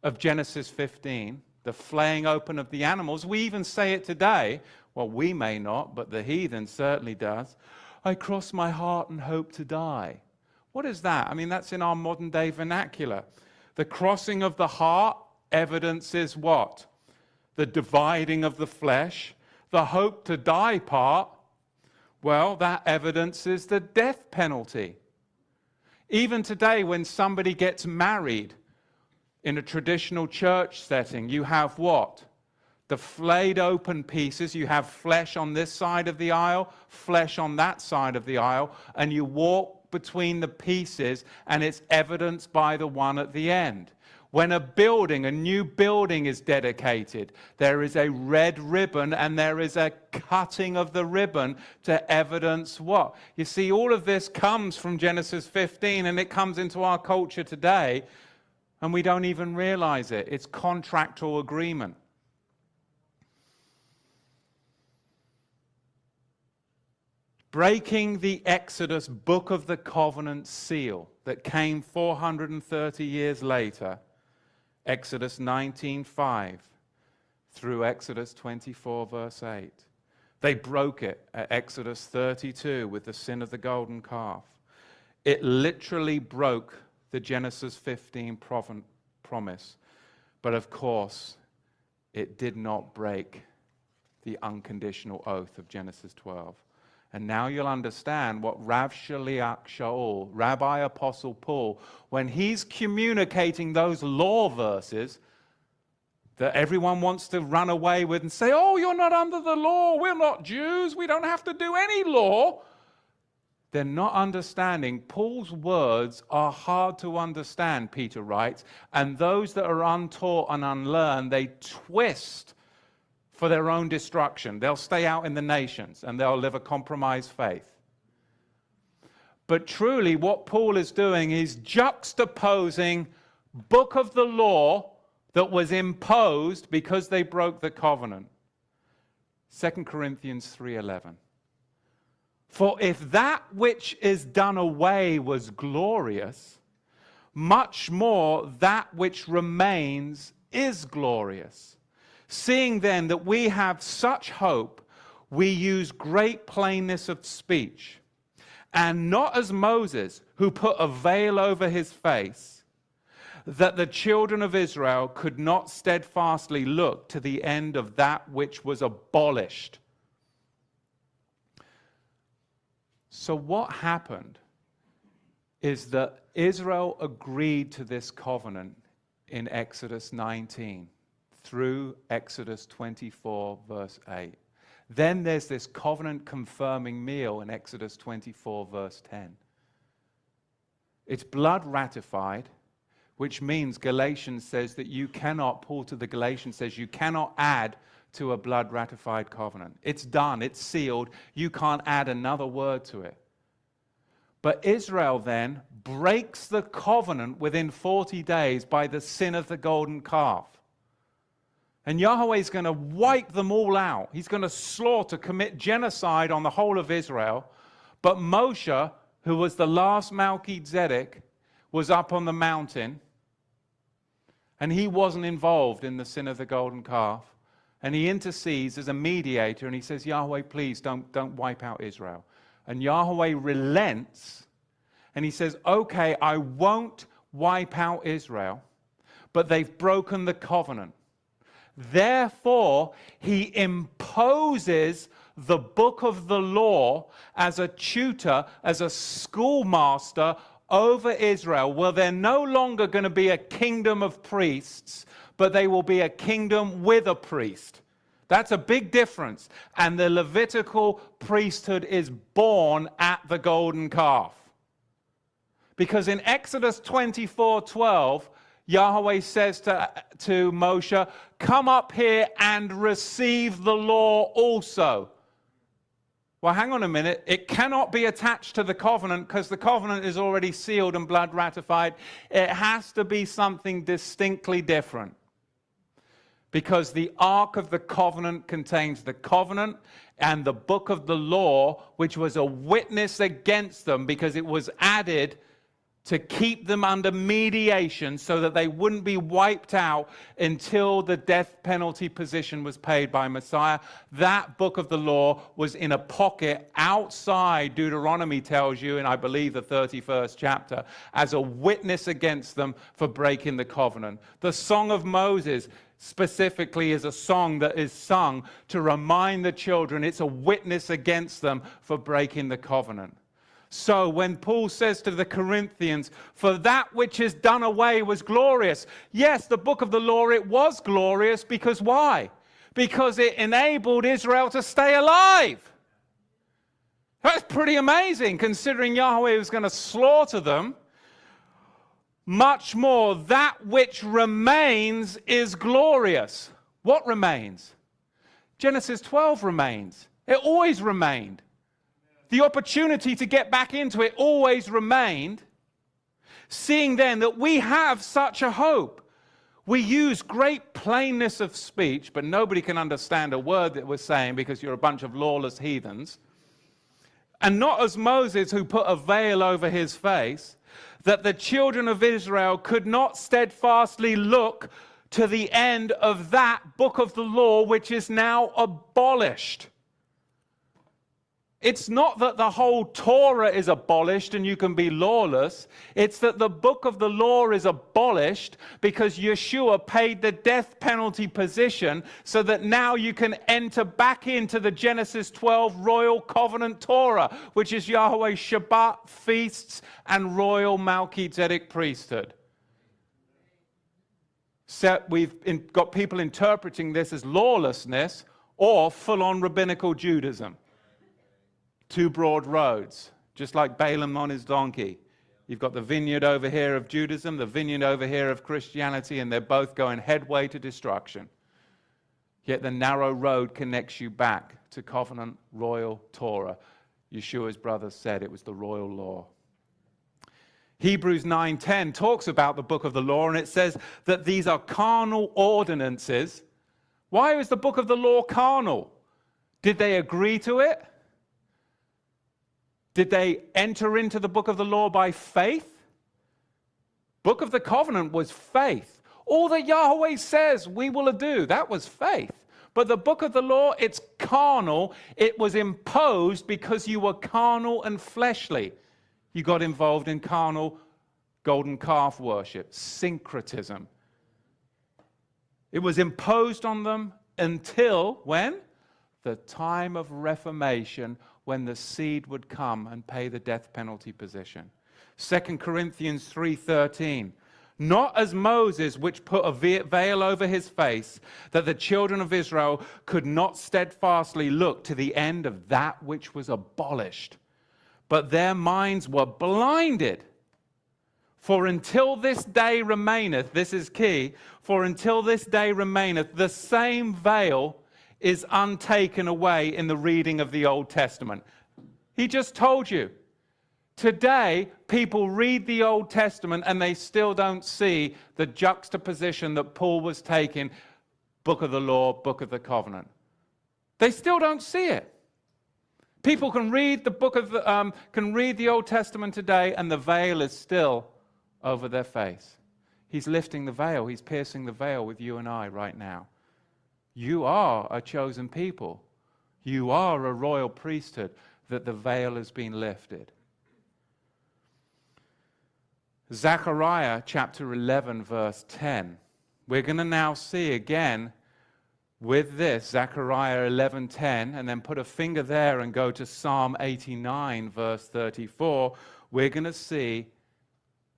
of Genesis 15, the flaying open of the animals. We even say it today. Well, we may not, but the heathen certainly does. I cross my heart and hope to die. What is that? I mean, that's in our modern day vernacular. The crossing of the heart evidences what? The dividing of the flesh. The hope to die part, well, that evidences the death penalty. Even today, when somebody gets married in a traditional church setting, you have what? The flayed open pieces. You have flesh on this side of the aisle, flesh on that side of the aisle, and you walk between the pieces, and it's evidenced by the one at the end. When a new building is dedicated, there is a red ribbon and there is a cutting of the ribbon to evidence what? You see, all of this comes from Genesis 15 and it comes into our culture today and we don't even realize it. It's contractual agreement. Breaking the Exodus Book of the Covenant seal that came 430 years later, Exodus 19:5 through Exodus 24 verse 8. They broke it at Exodus 32 with the sin of the golden calf. It literally broke the Genesis 15 promise. But of course, it did not break the unconditional oath of Genesis 12. And now you'll understand what Rav Shaliach Shaul, Rabbi Apostle Paul, when he's communicating those law verses that everyone wants to run away with and say, oh, you're not under the law, we're not Jews, we don't have to do any law. They're not understanding. Paul's words are hard to understand, Peter writes, and those that are untaught and unlearned, they twist for their own destruction. They'll stay out in the nations and they'll live a compromised faith. But truly what Paul is doing is juxtaposing book of the law that was imposed because they broke the covenant. 2 Corinthians 3:11. For if that which is done away was glorious, much more that which remains is glorious. Seeing then that we have such hope, we use great plainness of speech, and not as Moses, who put a veil over his face, that the children of Israel could not steadfastly look to the end of that which was abolished. So what happened is that Israel agreed to this covenant in Exodus 19. Through Exodus 24, verse 8. Then there's this covenant confirming meal in Exodus 24, verse 10. It's blood ratified, which means Galatians says that you cannot, Paul to the Galatians says, you cannot add to a blood ratified covenant. It's done, it's sealed, you can't add another word to it. But Israel then breaks the covenant within 40 days by the sin of the golden calf. And Yahweh is going to wipe them all out. He's going to slaughter, commit genocide on the whole of Israel. But Moshe, who was the last Melchizedek, was up on the mountain. And he wasn't involved in the sin of the golden calf. And he intercedes as a mediator and he says, Yahweh, please don't wipe out Israel. And Yahweh relents and he says, okay, I won't wipe out Israel, but they've broken the covenant. Therefore, he imposes the book of the law as a tutor, as a schoolmaster over Israel. Well, they're no longer going to be a kingdom of priests, but they will be a kingdom with a priest. That's a big difference. And the Levitical priesthood is born at the golden calf. Because in Exodus 24:12, Yahweh says to Moshe, come up here and receive the law also. Well, hang on a minute. It cannot be attached to the covenant because the covenant is already sealed and blood ratified. It has to be something distinctly different. Because the Ark of the Covenant contains the covenant and the book of the law, which was a witness against them because it was added to keep them under mediation so that they wouldn't be wiped out until the death penalty position was paid by Messiah. That book of the law was in a pocket outside, Deuteronomy tells you, in I believe the 31st chapter, as a witness against them for breaking the covenant. The Song of Moses specifically is a song that is sung to remind the children it's a witness against them for breaking the covenant. So when Paul says to the Corinthians, for that which is done away was glorious. Yes, the book of the law, it was glorious because why? Because it enabled Israel to stay alive. That's pretty amazing considering Yahweh was going to slaughter them. Much more, that which remains is glorious. What remains? Genesis 12 remains. It always remained. The opportunity to get back into it always remained. Seeing then that we have such a hope. We use great plainness of speech, but nobody can understand a word that we're saying because you're a bunch of lawless heathens. And not as Moses, who put a veil over his face, that the children of Israel could not steadfastly look to the end of that book of the law, which is now abolished. It's not that the whole Torah is abolished and you can be lawless. It's that the book of the law is abolished because Yeshua paid the death penalty position so that now you can enter back into the Genesis 12 royal covenant Torah, which is Yahweh's Shabbat, feasts, and royal Melchizedek priesthood. So we've got people interpreting this as lawlessness or full-on rabbinical Judaism. Two broad roads, just like Balaam on his donkey. You've got the vineyard over here of Judaism, the vineyard over here of Christianity, and they're both going headway to destruction. Yet the narrow road connects you back to covenant royal Torah. Yeshua's brothers said it was the royal law. Hebrews 9:10 talks about the book of the law, and it says that these are carnal ordinances. Why is the book of the law carnal? Did they agree to it? Did they enter into the book of the law by faith? Book of the covenant was faith. All that Yahweh says we will do, that was faith. But the book of the law, it's carnal. It was imposed because you were carnal and fleshly. You got involved in carnal golden calf worship, syncretism. It was imposed on them until when? The time of Reformation, when the seed would come and pay the death penalty position. 2 Corinthians 3:13. Not as Moses, which put a veil over his face, that the children of Israel could not steadfastly look to the end of that which was abolished, but their minds were blinded. For until this day remaineth, this is key, for until this day remaineth, the same veil is untaken away in the reading of the Old Testament. He just told you. Today, people read the Old Testament and they still don't see the juxtaposition that Paul was taking, book of the law, book of the covenant. They still don't see it. People can read the Old Testament today and the veil is still over their face. He's lifting the veil. He's piercing the veil with you and I right now. You are a chosen people. You are a royal priesthood, that the veil has been lifted. Zechariah chapter 11, verse 10. We're going to now see again with this, Zechariah 11:10, and then put a finger there and go to Psalm 89, verse 34. We're going to see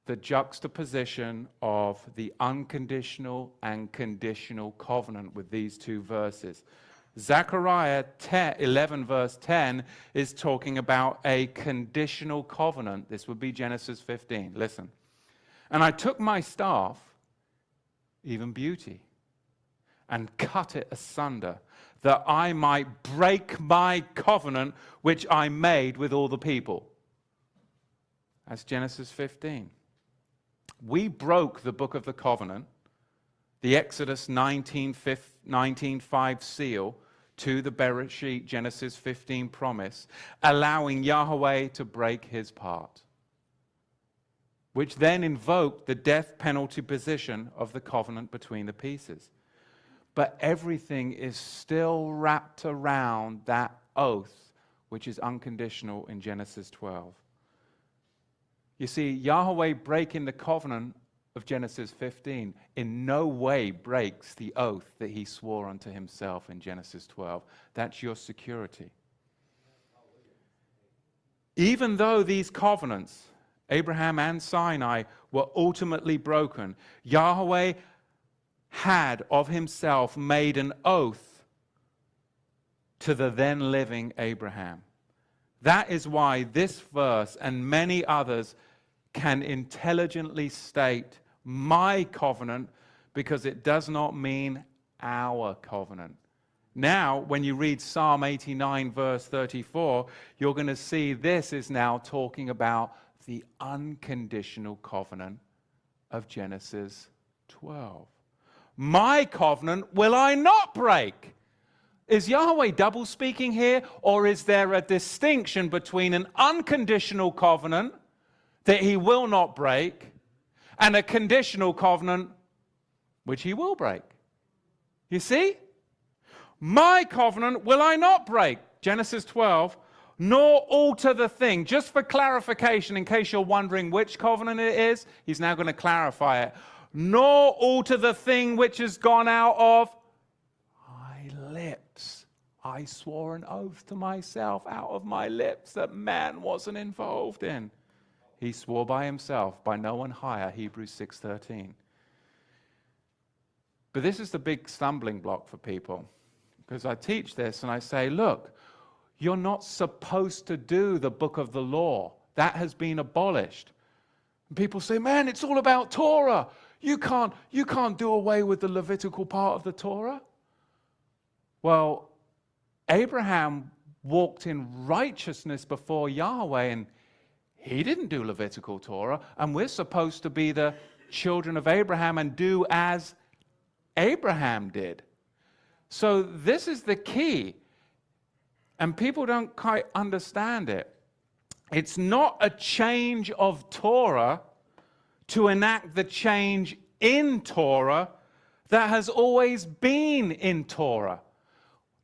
the juxtaposition of the unconditional and conditional covenant with these two verses. Zechariah 11 verse 10 is talking about a conditional covenant. This would be Genesis 15. Listen. And I took my staff, even beauty, and cut it asunder, that I might break my covenant which I made with all the people. That's Genesis 15. We broke the book of the covenant, the Exodus 19:5 seal, to the Bereshit Genesis 15 promise, allowing Yahweh to break his part, which then invoked the death penalty position of the covenant between the pieces. But everything is still wrapped around that oath, which is unconditional in Genesis 12. You see, Yahweh breaking the covenant of Genesis 15 in no way breaks the oath that he swore unto himself in Genesis 12. That's your security. Even though these covenants, Abraham and Sinai, were ultimately broken, Yahweh had of himself made an oath to the then living Abraham. That is why this verse and many others can intelligently state my covenant, because it does not mean our covenant. Now, when you read Psalm 89 verse 34, you're going to see this is now talking about the unconditional covenant of Genesis 12. My covenant will I not break. Is Yahweh double speaking here, or is there a distinction between an unconditional covenant that he will not break and a conditional covenant which he will break? You see? My covenant will I not break, Genesis 12, nor alter the thing. Just for clarification, in case you're wondering which covenant it is, he's now going to clarify it. Nor alter the thing which has gone out of my lips. I swore an oath to myself out of my lips that man wasn't involved in. He swore by himself, by no one higher, Hebrews 6:13. But this is the big stumbling block for people, because I teach this and I say, look, you're not supposed to do the book of the law. That has been abolished. And people say, man, it's all about Torah. You can't do away with the Levitical part of the Torah. Well, Abraham walked in righteousness before Yahweh, and he didn't do Levitical Torah, and we're supposed to be the children of Abraham and do as Abraham did. So this is the key, and people don't quite understand it. It's not a change of Torah to enact the change in Torah that has always been in Torah.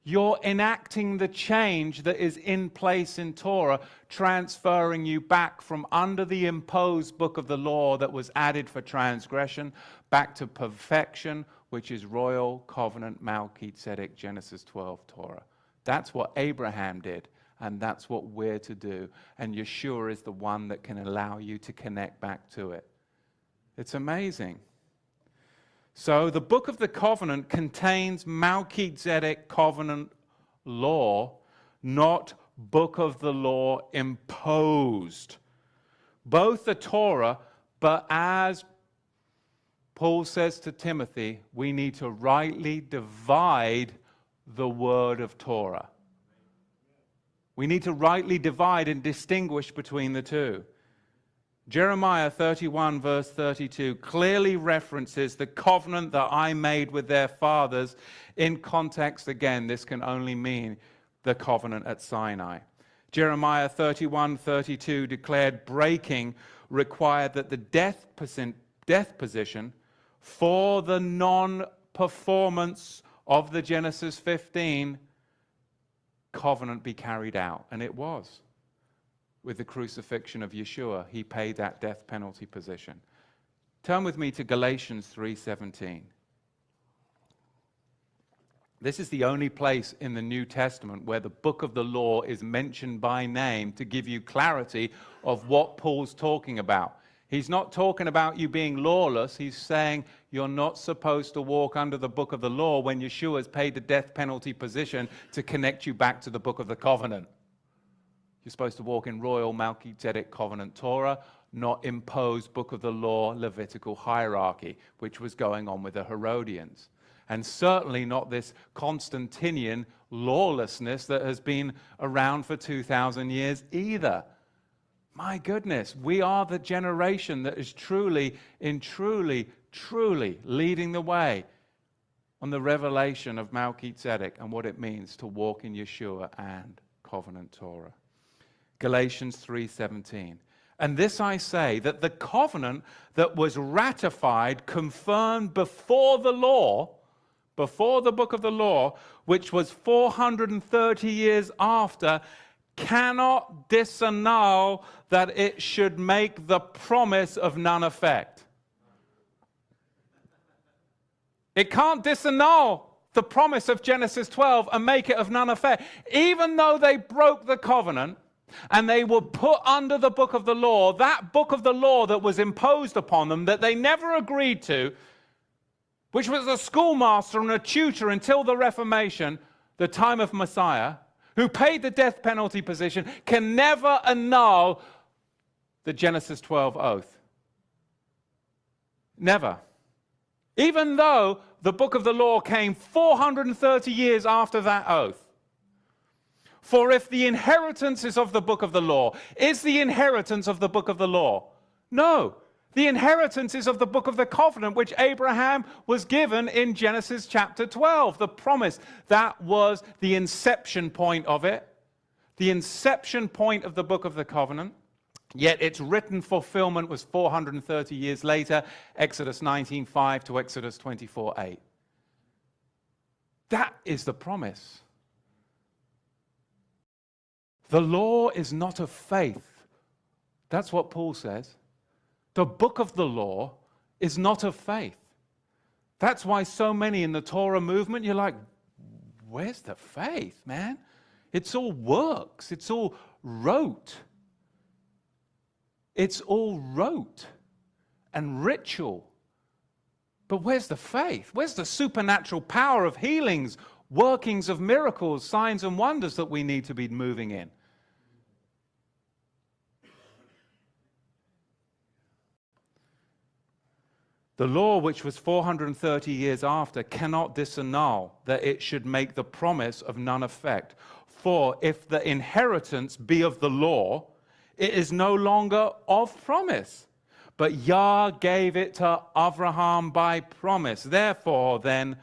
You're enacting the change that is in place in Torah, transferring you back from under the imposed book of the law that was added for transgression, back to perfection, which is royal covenant Melchizedek, Genesis 12 Torah. That's what Abraham did, and that's what we're to do. And Yeshua is the one that can allow you to connect back to it. It's amazing. So the book of the covenant contains Melchizedek covenant law, not book of the law imposed. Both the Torah, but as Paul says to Timothy, we need to rightly divide the word of Torah. We need to rightly divide and distinguish between the two. Jeremiah 31 verse 32 clearly references the covenant that I made with their fathers. In context, again, this can only mean the covenant at Sinai. Jeremiah 31:32 declared breaking required that the death position for the non-performance of the Genesis 15 covenant be carried out. And it was. With the crucifixion of Yeshua, he paid that death penalty position. Turn with me to Galatians 3:17. This is the only place in the New Testament where the book of the law is mentioned by name to give you clarity of what Paul's talking about. He's not talking about you being lawless. He's saying you're not supposed to walk under the book of the law when Yeshua has paid the death penalty position to connect you back to the book of the covenant. You're supposed to walk in royal Melchizedek covenant Torah, not imposed book of the law Levitical hierarchy, which was going on with the Herodians. And certainly not this Constantinian lawlessness that has been around for 2,000 years either. My goodness, we are the generation that is truly leading the way on the revelation of Melchizedek and what it means to walk in Yeshua and covenant Torah. Galatians 3:17. And this I say, that the covenant that was ratified, confirmed before the law, before the book of the law, which was 430 years after, cannot disannul that it should make the promise of none effect. It can't disannul the promise of Genesis 12 and make it of none effect. Even though they broke the covenant and they were put under the book of the law, that book of the law that was imposed upon them, that they never agreed to, which was a schoolmaster and a tutor until the Reformation, the time of Messiah, who paid the death penalty position, can never annul the Genesis 12 oath. Never. Even though the book of the law came 430 years after that oath. For if the inheritance is of the book of the law, is the inheritance of the book of the law? No. The inheritance is of the book of the covenant, which Abraham was given in Genesis chapter 12. The promise, that was the inception point of it. The inception point of the book of the covenant. Yet its written fulfillment was 430 years later, Exodus 19:5 to Exodus 24:8. That is the promise. The law is not of faith. That's what Paul says. The book of the law is not of faith. That's why so many in the Torah movement, you're like, where's the faith, man? It's all works. It's all rote. It's all rote and ritual. But where's the faith? Where's the supernatural power of healings, workings of miracles, signs and wonders that we need to be moving in? The law, which was 430 years after, cannot disannul that it should make the promise of none effect. For if the inheritance be of the law, it is no longer of promise, but Yah gave it to Abraham by promise. Wherefore then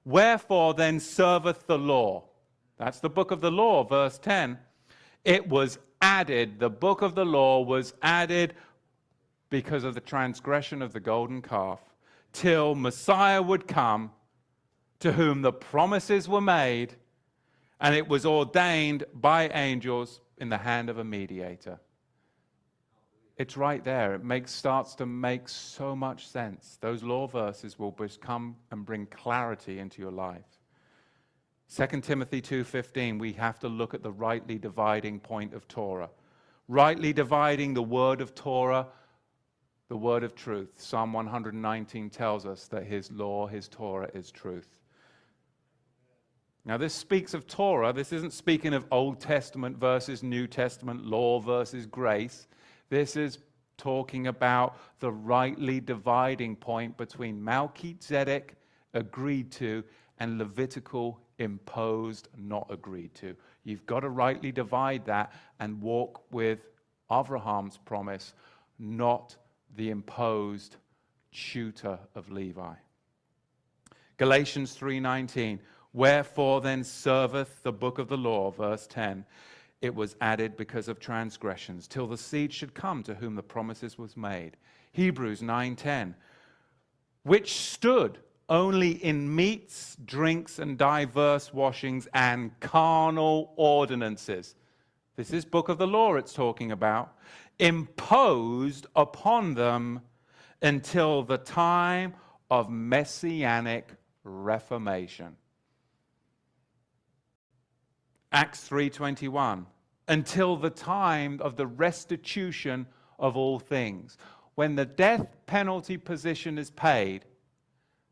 serveth the law? That's the book of the law, verse 10. It was added, the book of the law was added because of the transgression of the golden calf, till Messiah would come, to whom the promises were made, and it was ordained by angels in the hand of a mediator. It's right there. It starts to make so much sense. Those law verses will just come and bring clarity into your life. 2 Timothy 2:15, we have to look at the rightly dividing point of Torah. Rightly dividing the word of Torah, the word of truth. Psalm 119 tells us that his law, his Torah, is truth. Now this speaks of Torah. This isn't speaking of Old Testament versus New Testament, law versus grace. This is talking about the rightly dividing point between Melchizedek, agreed to, and Levitical, imposed, not agreed to. You've got to rightly divide that and walk with Abraham's promise, not the imposed tutor of Levi. Galatians 3:19, wherefore then serveth the book of the law, verse 10, it was added because of transgressions, till the seed should come to whom the promises was made. Hebrews 9:10, which stood only in meats, drinks, and diverse washings and carnal ordinances. This is book of the law it's talking about. Imposed upon them until the time of messianic reformation. Acts 3:21, until the time of the restitution of all things. When the death penalty position is paid,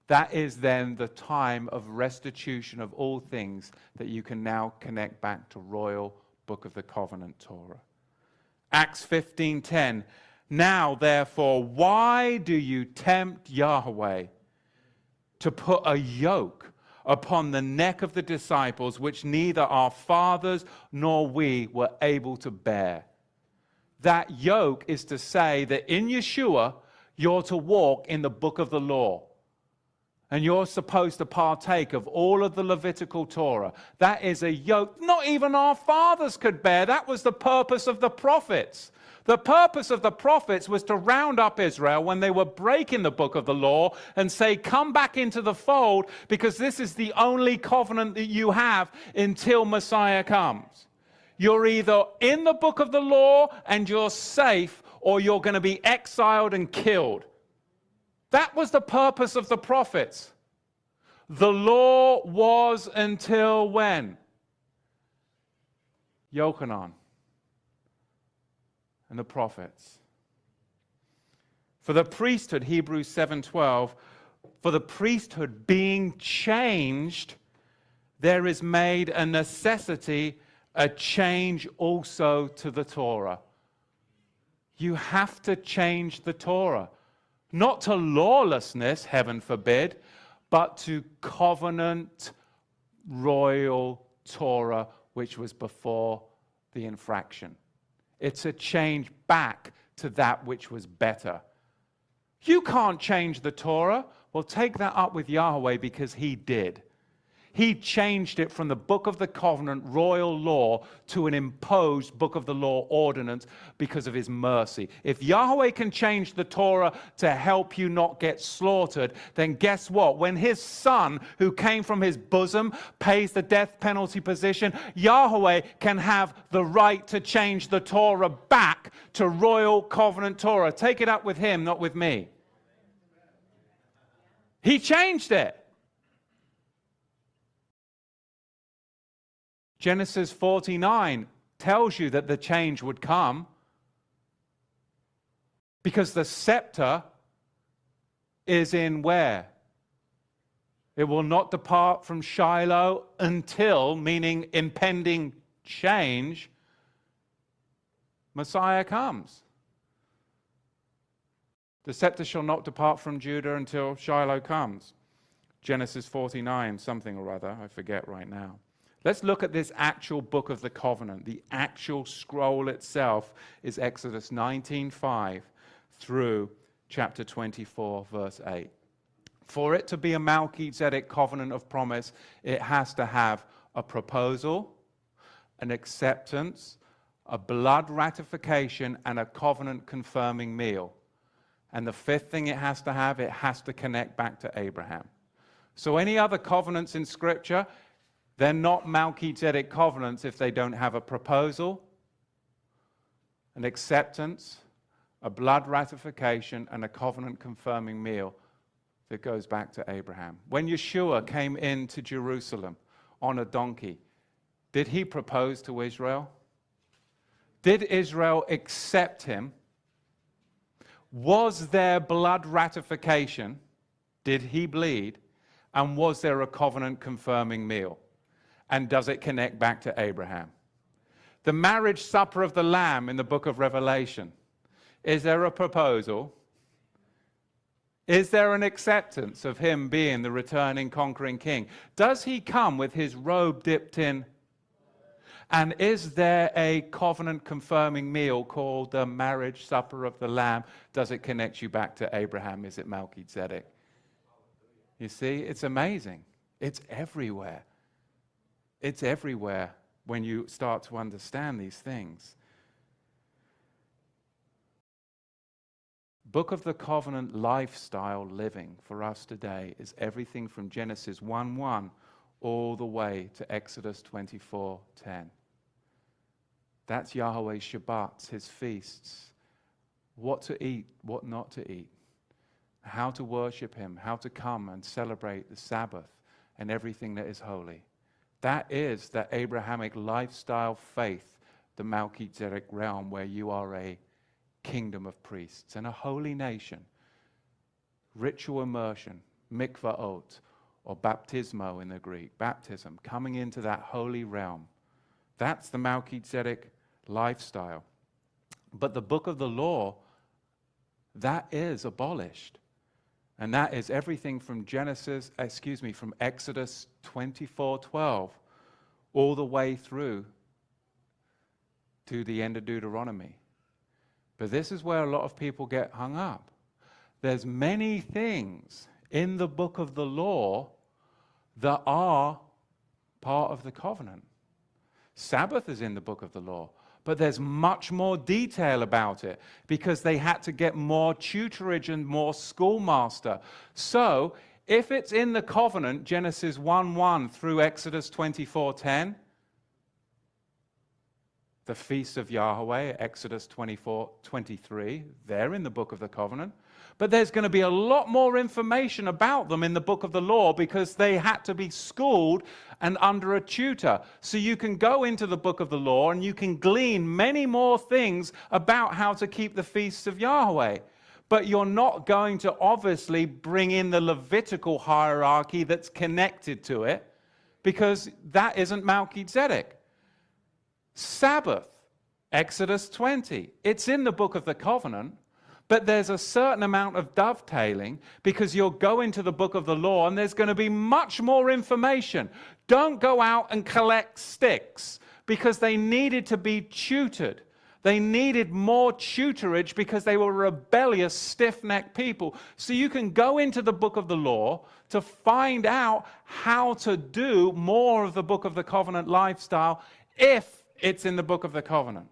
that is then the time of restitution of all things that you can now connect back to royal book of the covenant Torah. Acts 15:10, now therefore, why do you tempt Yahweh? to put a yoke upon the neck of the disciples, which neither our fathers nor we were able to bear. That yoke is to say that in Yeshua, you're to walk in the book of the law. And you're supposed to partake of all of the Levitical Torah. That is a yoke not even our fathers could bear. That was the purpose of the prophets. The purpose of the prophets was to round up Israel when they were breaking the book of the law and say, come back into the fold, because this is the only covenant that you have until Messiah comes. You're either in the book of the law and you're safe, or you're going to be exiled and killed. That was the purpose of the prophets. The law was until when? Yochanan and the prophets. For the priesthood, Hebrews 7:12, for the priesthood being changed, there is made a necessity, a change also to the Torah. You have to change the Torah. Not to lawlessness, heaven forbid, but to covenant royal Torah, which was before the infraction. It's a change back to that which was better. You can't change the Torah. Well, take that up with Yahweh, because he did. He changed it from the book of the covenant royal law to an imposed book of the law ordinance because of his mercy. If Yahweh can change the Torah to help you not get slaughtered, then guess what? When his son, who came from his bosom, pays the death penalty position, Yahweh can have the right to change the Torah back to royal covenant Torah. Take it up with him, not with me. He changed it. Genesis 49 tells you that the change would come, because the scepter is in where? It will not depart from Shiloh until, meaning impending change, Messiah comes. The scepter shall not depart from Judah until Shiloh comes. Genesis 49, something or other, I forget right now. Let's look at this actual book of the covenant. The actual scroll itself is Exodus 19:5 through chapter 24, verse 8. For it to be a Melchizedek covenant of promise, it has to have a proposal, an acceptance, a blood ratification, and a covenant confirming meal. And the fifth thing it has to connect back to Abraham. So any other covenants in Scripture, they're not Melchizedek covenants if they don't have a proposal, an acceptance, a blood ratification, and a covenant confirming meal that goes back to Abraham. When Yeshua came into Jerusalem on a donkey, did he propose to Israel? Did Israel accept him? Was there blood ratification? Did he bleed? And was there a covenant confirming meal? And does it connect back to Abraham? The marriage supper of the Lamb in the book of Revelation. Is there a proposal? Is there an acceptance of him being the returning conquering king? Does he come with his robe dipped in? And is there a covenant confirming meal called the marriage supper of the Lamb? Does it connect you back to Abraham? Is it Melchizedek? You see, it's amazing. It's everywhere. It's everywhere when you start to understand these things. Book of the Covenant lifestyle living for us today is everything from Genesis 1:1 all the way to Exodus 24:10. That's Yahweh's Shabbats, his feasts. What to eat, what not to eat. How to worship him, how to come and celebrate the Sabbath and everything that is holy. That is the Abrahamic lifestyle faith, the Melchizedek realm, where you are a kingdom of priests and a holy nation. Ritual immersion, mikvaot, or baptismo in the Greek, baptism, coming into that holy realm. That's the Melchizedek lifestyle. But the book of the law, that is abolished. And that is everything from from Exodus 24:12 all the way through to the end of Deuteronomy. But this is where a lot of people get hung up. There's many things in the book of the law that are part of the covenant. Sabbath is in the book of the law, but there's much more detail about it because they had to get more tutorage and more schoolmaster. So, if it's in the covenant, Genesis 1:1 through Exodus 24:10, the feasts of Yahuwah, Exodus 24:23, they're in the book of the covenant. But there's going to be a lot more information about them in the book of the law because they had to be schooled and under a tutor. So you can go into the book of the law and you can glean many more things about how to keep the feasts of Yahweh. But you're not going to obviously bring in the Levitical hierarchy that's connected to it because that isn't Melchizedek. Sabbath, Exodus 20. It's in the book of the covenant, but there's a certain amount of dovetailing because you'll go into the book of the law and there's going to be much more information. Don't go out and collect sticks because they needed to be tutored. They needed more tutorage because they were rebellious, stiff-necked people. So you can go into the book of the law to find out how to do more of the book of the covenant lifestyle if it's in the book of the covenant.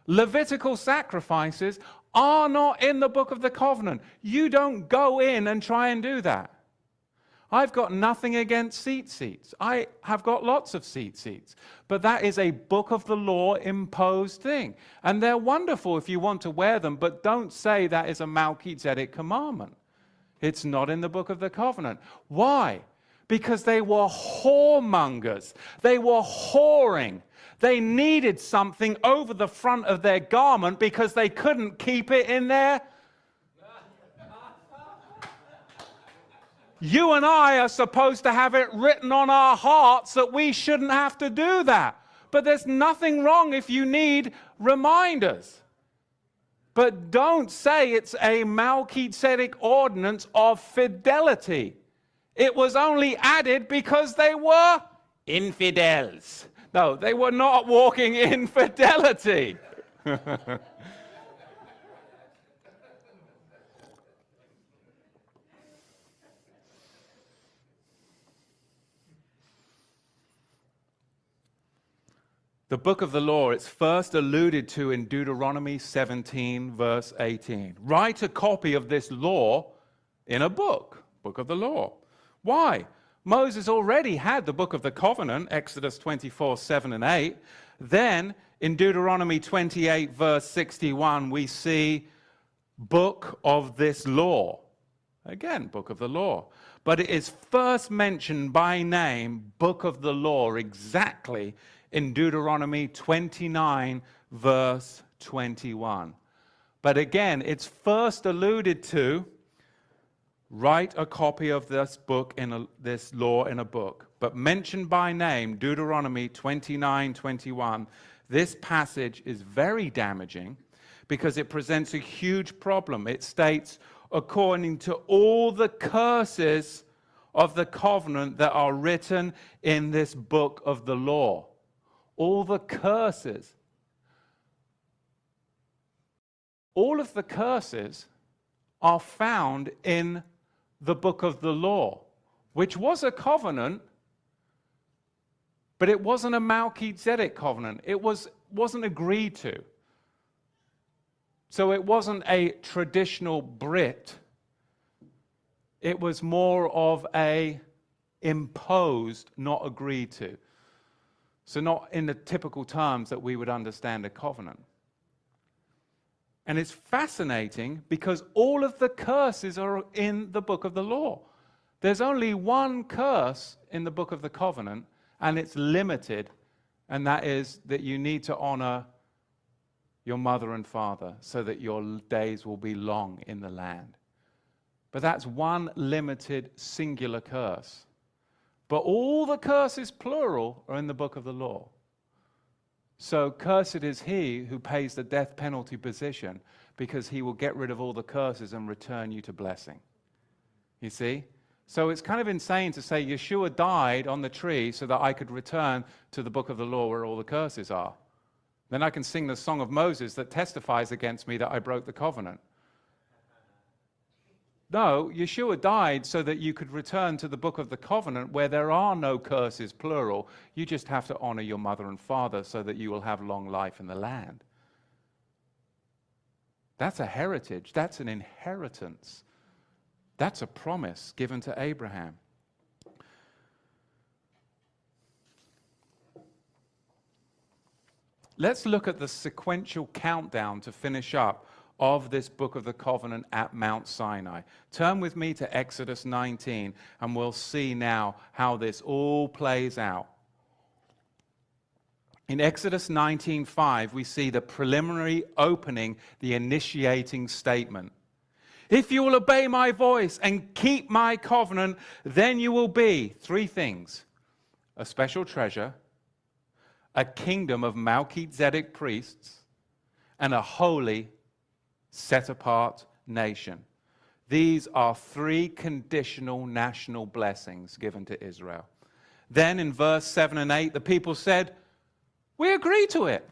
Levitical sacrifices are not in the book of the covenant. You don't go in and try and do that. I've got nothing against seats. I have got lots of seats. But that is a book of the law imposed thing. And they're wonderful if you want to wear them, but don't say that is a Melchizedek commandment. It's not in the book of the covenant. Why? Because they were whoremongers. They were whoring. They needed something over the front of their garment because they couldn't keep it in there. You and I are supposed to have it written on our hearts that we shouldn't have to do that. But there's nothing wrong if you need reminders. But don't say it's a Melchizedek ordinance of fidelity. It was only added because they were infidels. No, they were not walking in fidelity. The book of the law, it's first alluded to in Deuteronomy 17, verse 18. Write a copy of this law in a book of the law. Why? Moses already had the book of the covenant, Exodus 24, 7 and 8. Then in Deuteronomy 28, verse 61, we see book of this law. Again, book of the law. But it is first mentioned by name, book of the law, exactly in Deuteronomy 29, verse 21. But again, it's first alluded to, write a copy of this book this law in a book. But mentioned by name, Deuteronomy 29, 21, this passage is very damaging because it presents a huge problem. It states, according to all the curses of the covenant that are written in this book of the law. All the curses. All of the curses are found in the book of the law, which was a covenant, but it wasn't a Melchizedek covenant. It wasn't agreed to. So it wasn't a traditional Brit. It was more of a imposed, not agreed to. So not in the typical terms that we would understand a covenant. And it's fascinating because all of the curses are in the book of the law. There's only one curse in the book of the covenant, and it's limited, and that is that you need to honor your mother and father so that your days will be long in the land. But that's one limited, singular curse. But all the curses, plural, are in the book of the law. So cursed is he who pays the death penalty position, because he will get rid of all the curses and return you to blessing. You see? So it's kind of insane to say Yeshua died on the tree so that I could return to the book of the law where all the curses are. Then I can sing the song of Moses that testifies against me that I broke the covenant. No, Yeshua died so that you could return to the book of the covenant where there are no curses, plural. You just have to honor your mother and father so that you will have long life in the land. That's a heritage. That's an inheritance. That's a promise given to Abraham. Let's look at the sequential countdown to finish up of this book of the covenant at Mount Sinai. Turn with me to Exodus 19 and we'll see now how this all plays out. In Exodus 19:5, we see the preliminary opening, the initiating statement. If you will obey my voice and keep my covenant, then you will be three things: a special treasure, a kingdom of Melchizedek priests, and a holy, set-apart nation. These are three conditional national blessings given to Israel. Then in verse 7 and 8, the people said, we agree to it.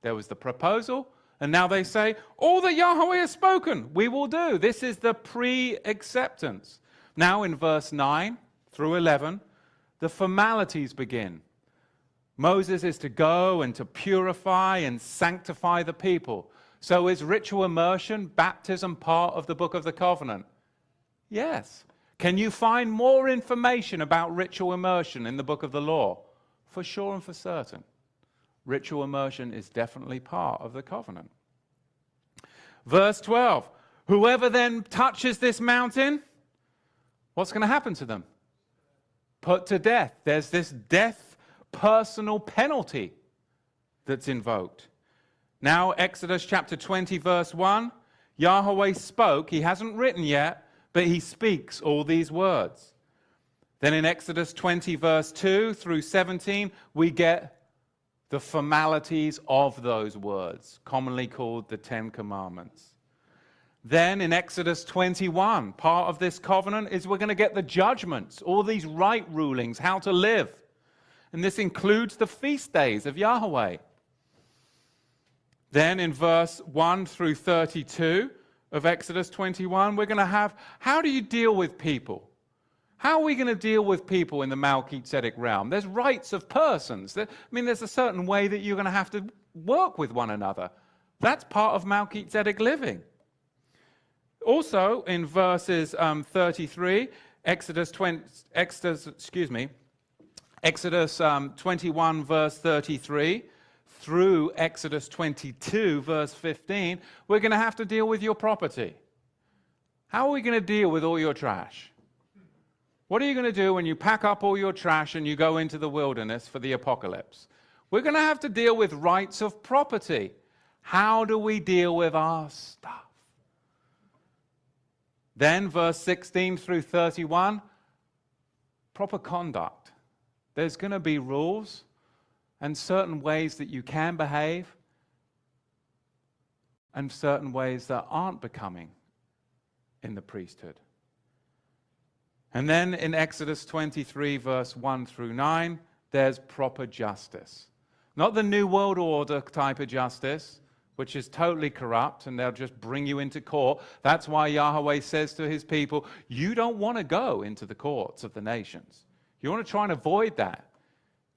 There was the proposal, and now they say, all that Yahweh has spoken, we will do. This is the pre-acceptance. Now in verse 9 through 11, the formalities begin. Moses is to go and to purify and sanctify the people. So is ritual immersion, baptism, part of the book of the covenant? Yes. Can you find more information about ritual immersion in the book of the law? For sure and for certain. Ritual immersion is definitely part of the covenant. Verse 12, whoever then touches this mountain, what's going to happen to them? Put to death. There's this death personal penalty that's invoked. Now, Exodus chapter 20, verse 1, Yahweh spoke. He hasn't written yet, but he speaks all these words. Then in Exodus 20, verse 2 through 17, we get the formalities of those words, commonly called the Ten Commandments. Then in Exodus 21, part of this covenant is we're going to get the judgments, all these right rulings, how to live. And this includes the feast days of Yahweh. Then in verse 1 through 32 of Exodus 21, we're going to have, how do you deal with people? How are we going to deal with people in the Melchizedek realm? There's rights of persons. There's a certain way that you're going to have to work with one another. That's part of Melchizedek living. Also, in verses 33, Exodus 21, verse 33, through Exodus 22, verse 15, we're going to have to deal with your property. How are we going to deal with all your trash? What are you going to do when you pack up all your trash and you go into the wilderness for the apocalypse? We're going to have to deal with rights of property. How do we deal with our stuff? Then verse 16 through 31, proper conduct. There's going to be rules and certain ways that you can behave and certain ways that aren't becoming in the priesthood. And then in Exodus 23, verse 1 through 9, there's proper justice. Not the New World Order type of justice, which is totally corrupt, and they'll just bring you into court. That's why Yahweh says to his people, you don't want to go into the courts of the nations. You want to try and avoid that.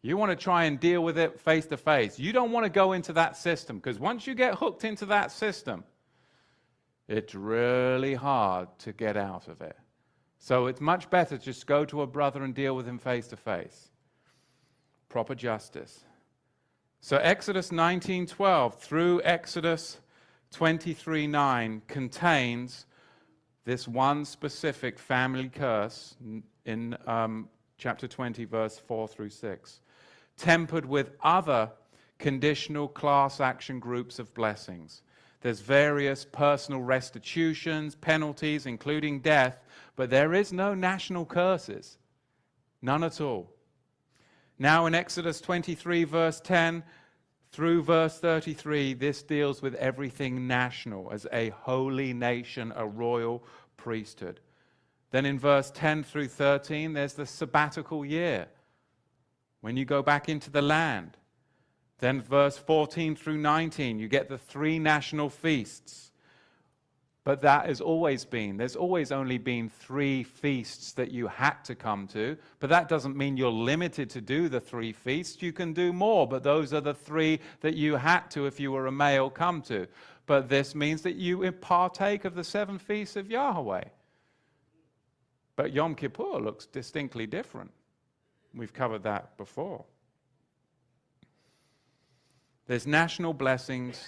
You want to try and deal with it face to face. You don't want to go into that system, because once you get hooked into that system, it's really hard to get out of it. So it's much better to just go to a brother and deal with him face to face. Proper justice. So Exodus 19:12 through Exodus 23:9 contains this one specific family curse in chapter 20, verse 4 through 6, tempered with other conditional class action groups of blessings. There's various personal restitutions, penalties, including death, but there is no national curses. None at all. Now in Exodus 23, verse 10 through verse 33, this deals with everything national as a holy nation, a royal priesthood. Then in verse 10 through 13, there's the sabbatical year, when you go back into the land. Then verse 14 through 19, you get the 3 national feasts. But that has always been, there's always only been 3 feasts that you had to come to. But that doesn't mean you're limited to do the 3 feasts. You can do more, but those are the 3 that you had to, if you were a male, come to. But this means that you partake of the 7 feasts of Yahweh. But Yom Kippur looks distinctly different. We've covered that before. There's national blessings,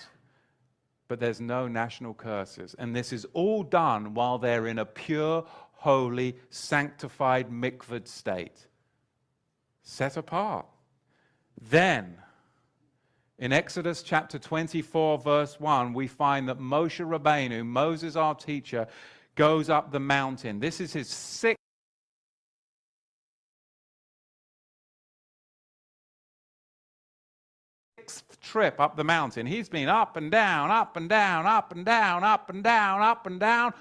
but there's no national curses. And this is all done while they're in a pure, holy, sanctified, mikvahd state. Set apart. Then, in Exodus chapter 24, verse 1, we find that Moshe Rabbeinu, Moses our teacher, goes up the mountain. This is his 6th trip up the mountain. He's been up and down, up and down, up and down, up and down, up and down.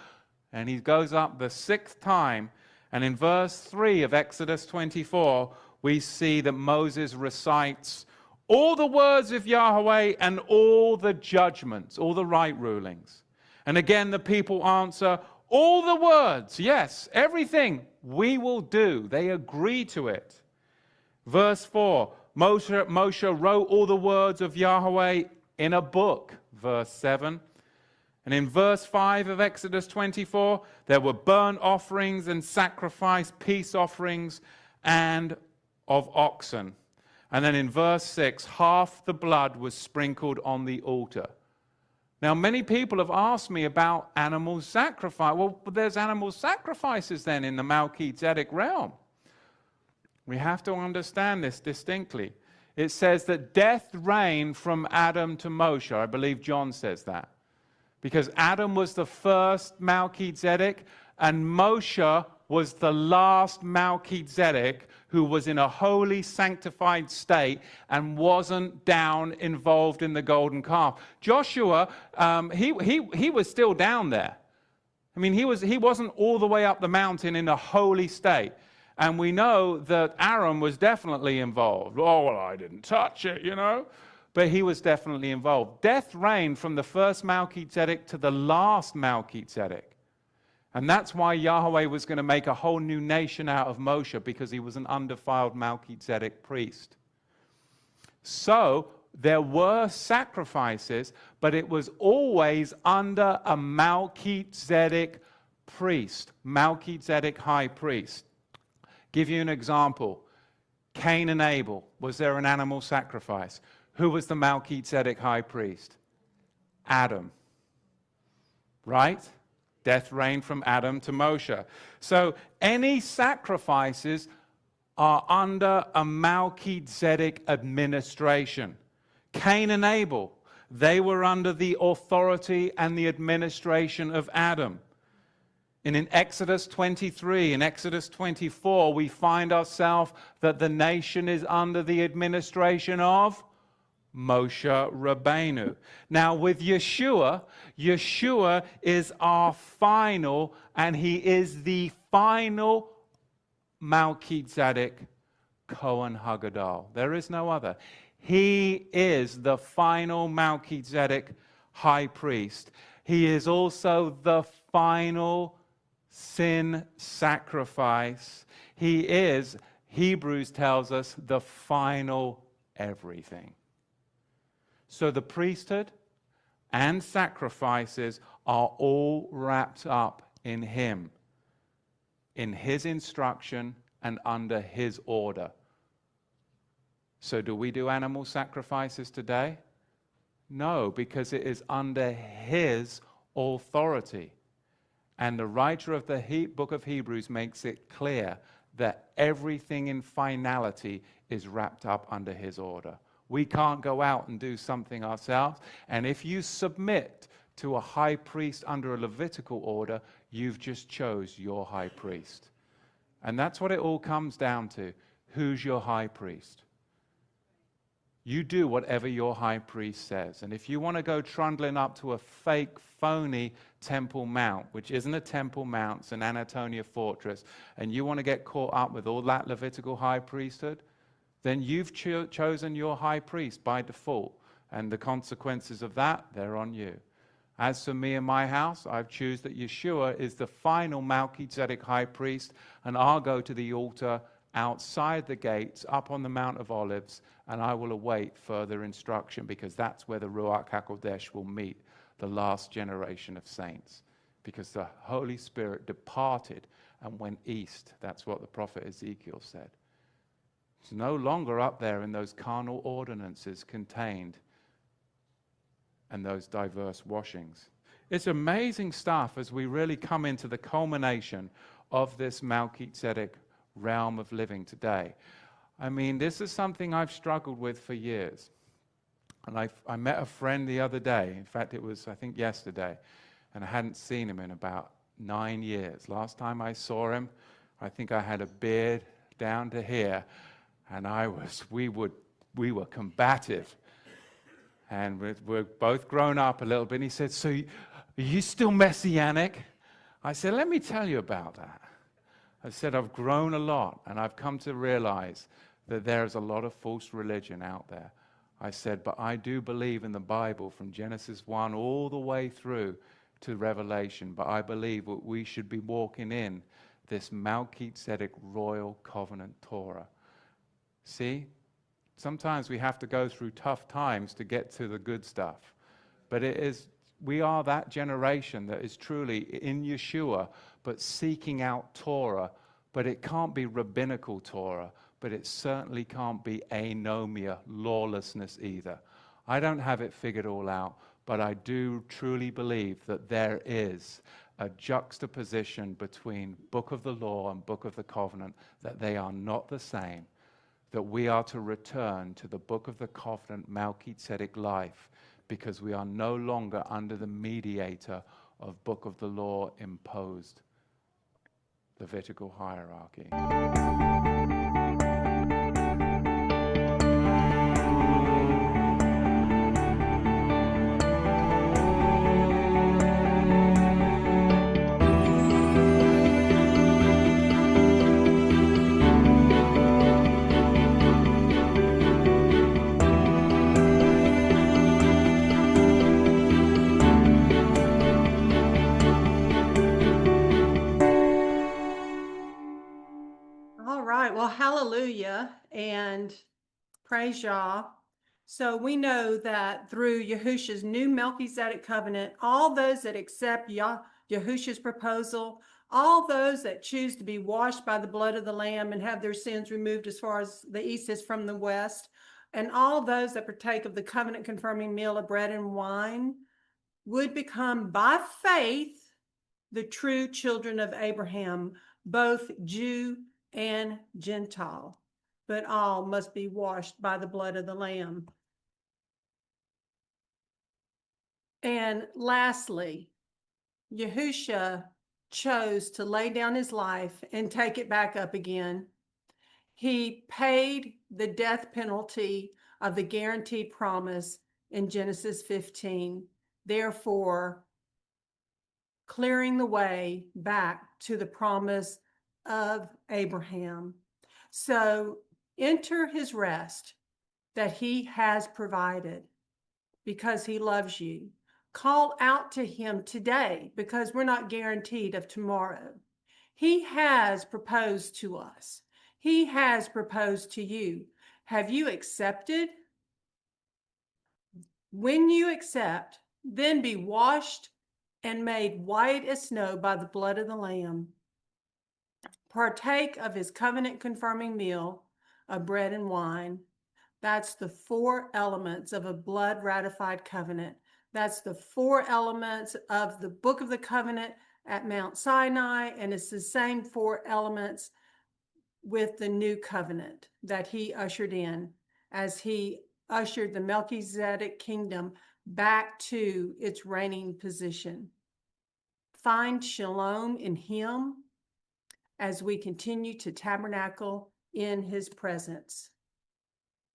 And he goes up the 6th time. And in verse 3 of Exodus 24, we see that Moses recites all the words of Yahweh and all the judgments, all the right rulings. And again, the people answer, all the words, yes, everything we will do. They agree to it. Verse 4, Moshe wrote all the words of Yahweh in a book. Verse 7. And in verse 5 of Exodus 24, there were burnt offerings and sacrifice, peace offerings, and of oxen. And then in verse 6, half the blood was sprinkled on the altar. Now, many people have asked me about animal sacrifice. Well, there's animal sacrifices then in the Melchizedek realm. We have to understand this distinctly. It says that death reigned from Adam to Moshe. I believe John says that. Because Adam was the first Melchizedek, and Moshe was the last Melchizedek who was in a holy, sanctified state and wasn't down involved in the golden calf. Joshua, he was still down there. I mean, he wasn't all the way up the mountain in a holy state. And we know that Aaron was definitely involved. Oh, well, I didn't touch it, you know. But he was definitely involved. Death reigned from the first Melchizedek to the last Melchizedek. And that's why Yahweh was going to make a whole new nation out of Moshe, because he was an undefiled Melchizedek priest. So there were sacrifices, but it was always under a Melchizedek priest, Melchizedek high priest. Give you an example. Cain and Abel, was there an animal sacrifice? Who was the Melchizedek high priest? Adam. Right? Death reigned from Adam to Moshe. So any sacrifices are under a Melchizedek administration. Cain and Abel, they were under the authority and the administration of Adam. And in Exodus 23, in Exodus 24, we find ourselves that the nation is under the administration of Moshe Rabbeinu. Now with Yeshua, Yeshua is our final, and he is the final Melchizedek Kohen Hagadol. There is no other. He is the final Melchizedek high priest. He is also the final sin sacrifice. He is, Hebrews tells us, the final everything. So the priesthood and sacrifices are all wrapped up in him, in his instruction and under his order. So do we do animal sacrifices today? No, because it is under his authority. And the writer of the book of Hebrews makes it clear that everything in finality is wrapped up under his order. We can't go out and do something ourselves. And if you submit to a high priest under a Levitical order, you've just chose your high priest. And that's what it all comes down to. Who's your high priest? You do whatever your high priest says. And if you want to go trundling up to a fake, phony Temple Mount, which isn't a Temple Mount, it's an Anatolia fortress, and you want to get caught up with all that Levitical high priesthood, then you've chosen your high priest by default. And the consequences of that, they're on you. As for me and my house, I've chosen that Yeshua is the final Melchizedek high priest, and I'll go to the altar outside the gates, up on the Mount of Olives, and I will await further instruction, because that's where the Ruach HaKodesh will meet the last generation of saints. Because the Holy Spirit departed and went east. That's what the prophet Ezekiel said. It's no longer up there in those carnal ordinances contained and those diverse washings. It's amazing stuff as we really come into the culmination of this Melchizedek realm of living today. I mean, this is something I've struggled with for years. And I met a friend the other day. In fact, it was, I think, yesterday. And I hadn't seen him in about 9 years. Last time I saw him, I think I had a beard down to here. And we were combative. And we're both grown up a little bit. And he said, "So are you still messianic?" I said, "Let me tell you about that." I said, "I've grown a lot, and I've come to realize that there's a lot of false religion out there." I said, "But I do believe in the Bible from Genesis 1 all the way through to Revelation. But I believe that we should be walking in this Melchizedek royal covenant Torah." See? Sometimes we have to go through tough times to get to the good stuff. But we are that generation that is truly in Yeshua, but seeking out Torah. But it can't be rabbinical Torah, but it certainly can't be anomia, lawlessness either. I don't have it figured all out, but I do truly believe that there is a juxtaposition between Book of the Law and Book of the Covenant, that they are not the same. That we are to return to the Book of the Covenant, Melchizedek life, because we are no longer under the mediator of Book of the Law imposed Levitical hierarchy. Well, hallelujah and praise Yah. So we know that through Yahusha's new Melchizedek covenant, all those that accept Yahusha's proposal, all those that choose to be washed by the blood of the Lamb and have their sins removed as far as the east is from the west, and all those that partake of the covenant confirming meal of bread and wine would become by faith the true children of Abraham, both Jew and Gentile, but all must be washed by the blood of the Lamb. And lastly, Yahusha chose to lay down his life and take it back up again. He paid the death penalty of the guaranteed promise in Genesis 15, therefore clearing the way back to the promise of Abraham. So enter his rest that he has provided because he loves you. Call out to him today because we're not guaranteed of tomorrow. He has proposed to us. He has proposed to you. Have you accepted? When you accept, then be washed and made white as snow by the blood of the Lamb. Partake of his covenant confirming meal of bread and wine. That's the 4 elements of a blood ratified covenant. That's the 4 elements of the Book of the Covenant at Mount Sinai, and it's the same 4 elements with the new covenant that he ushered in as he ushered the Melchizedek kingdom back to its reigning position. Find shalom in him as we continue to tabernacle in his presence.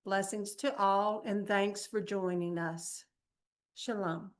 Blessings to all, and thanks for joining us. Shalom.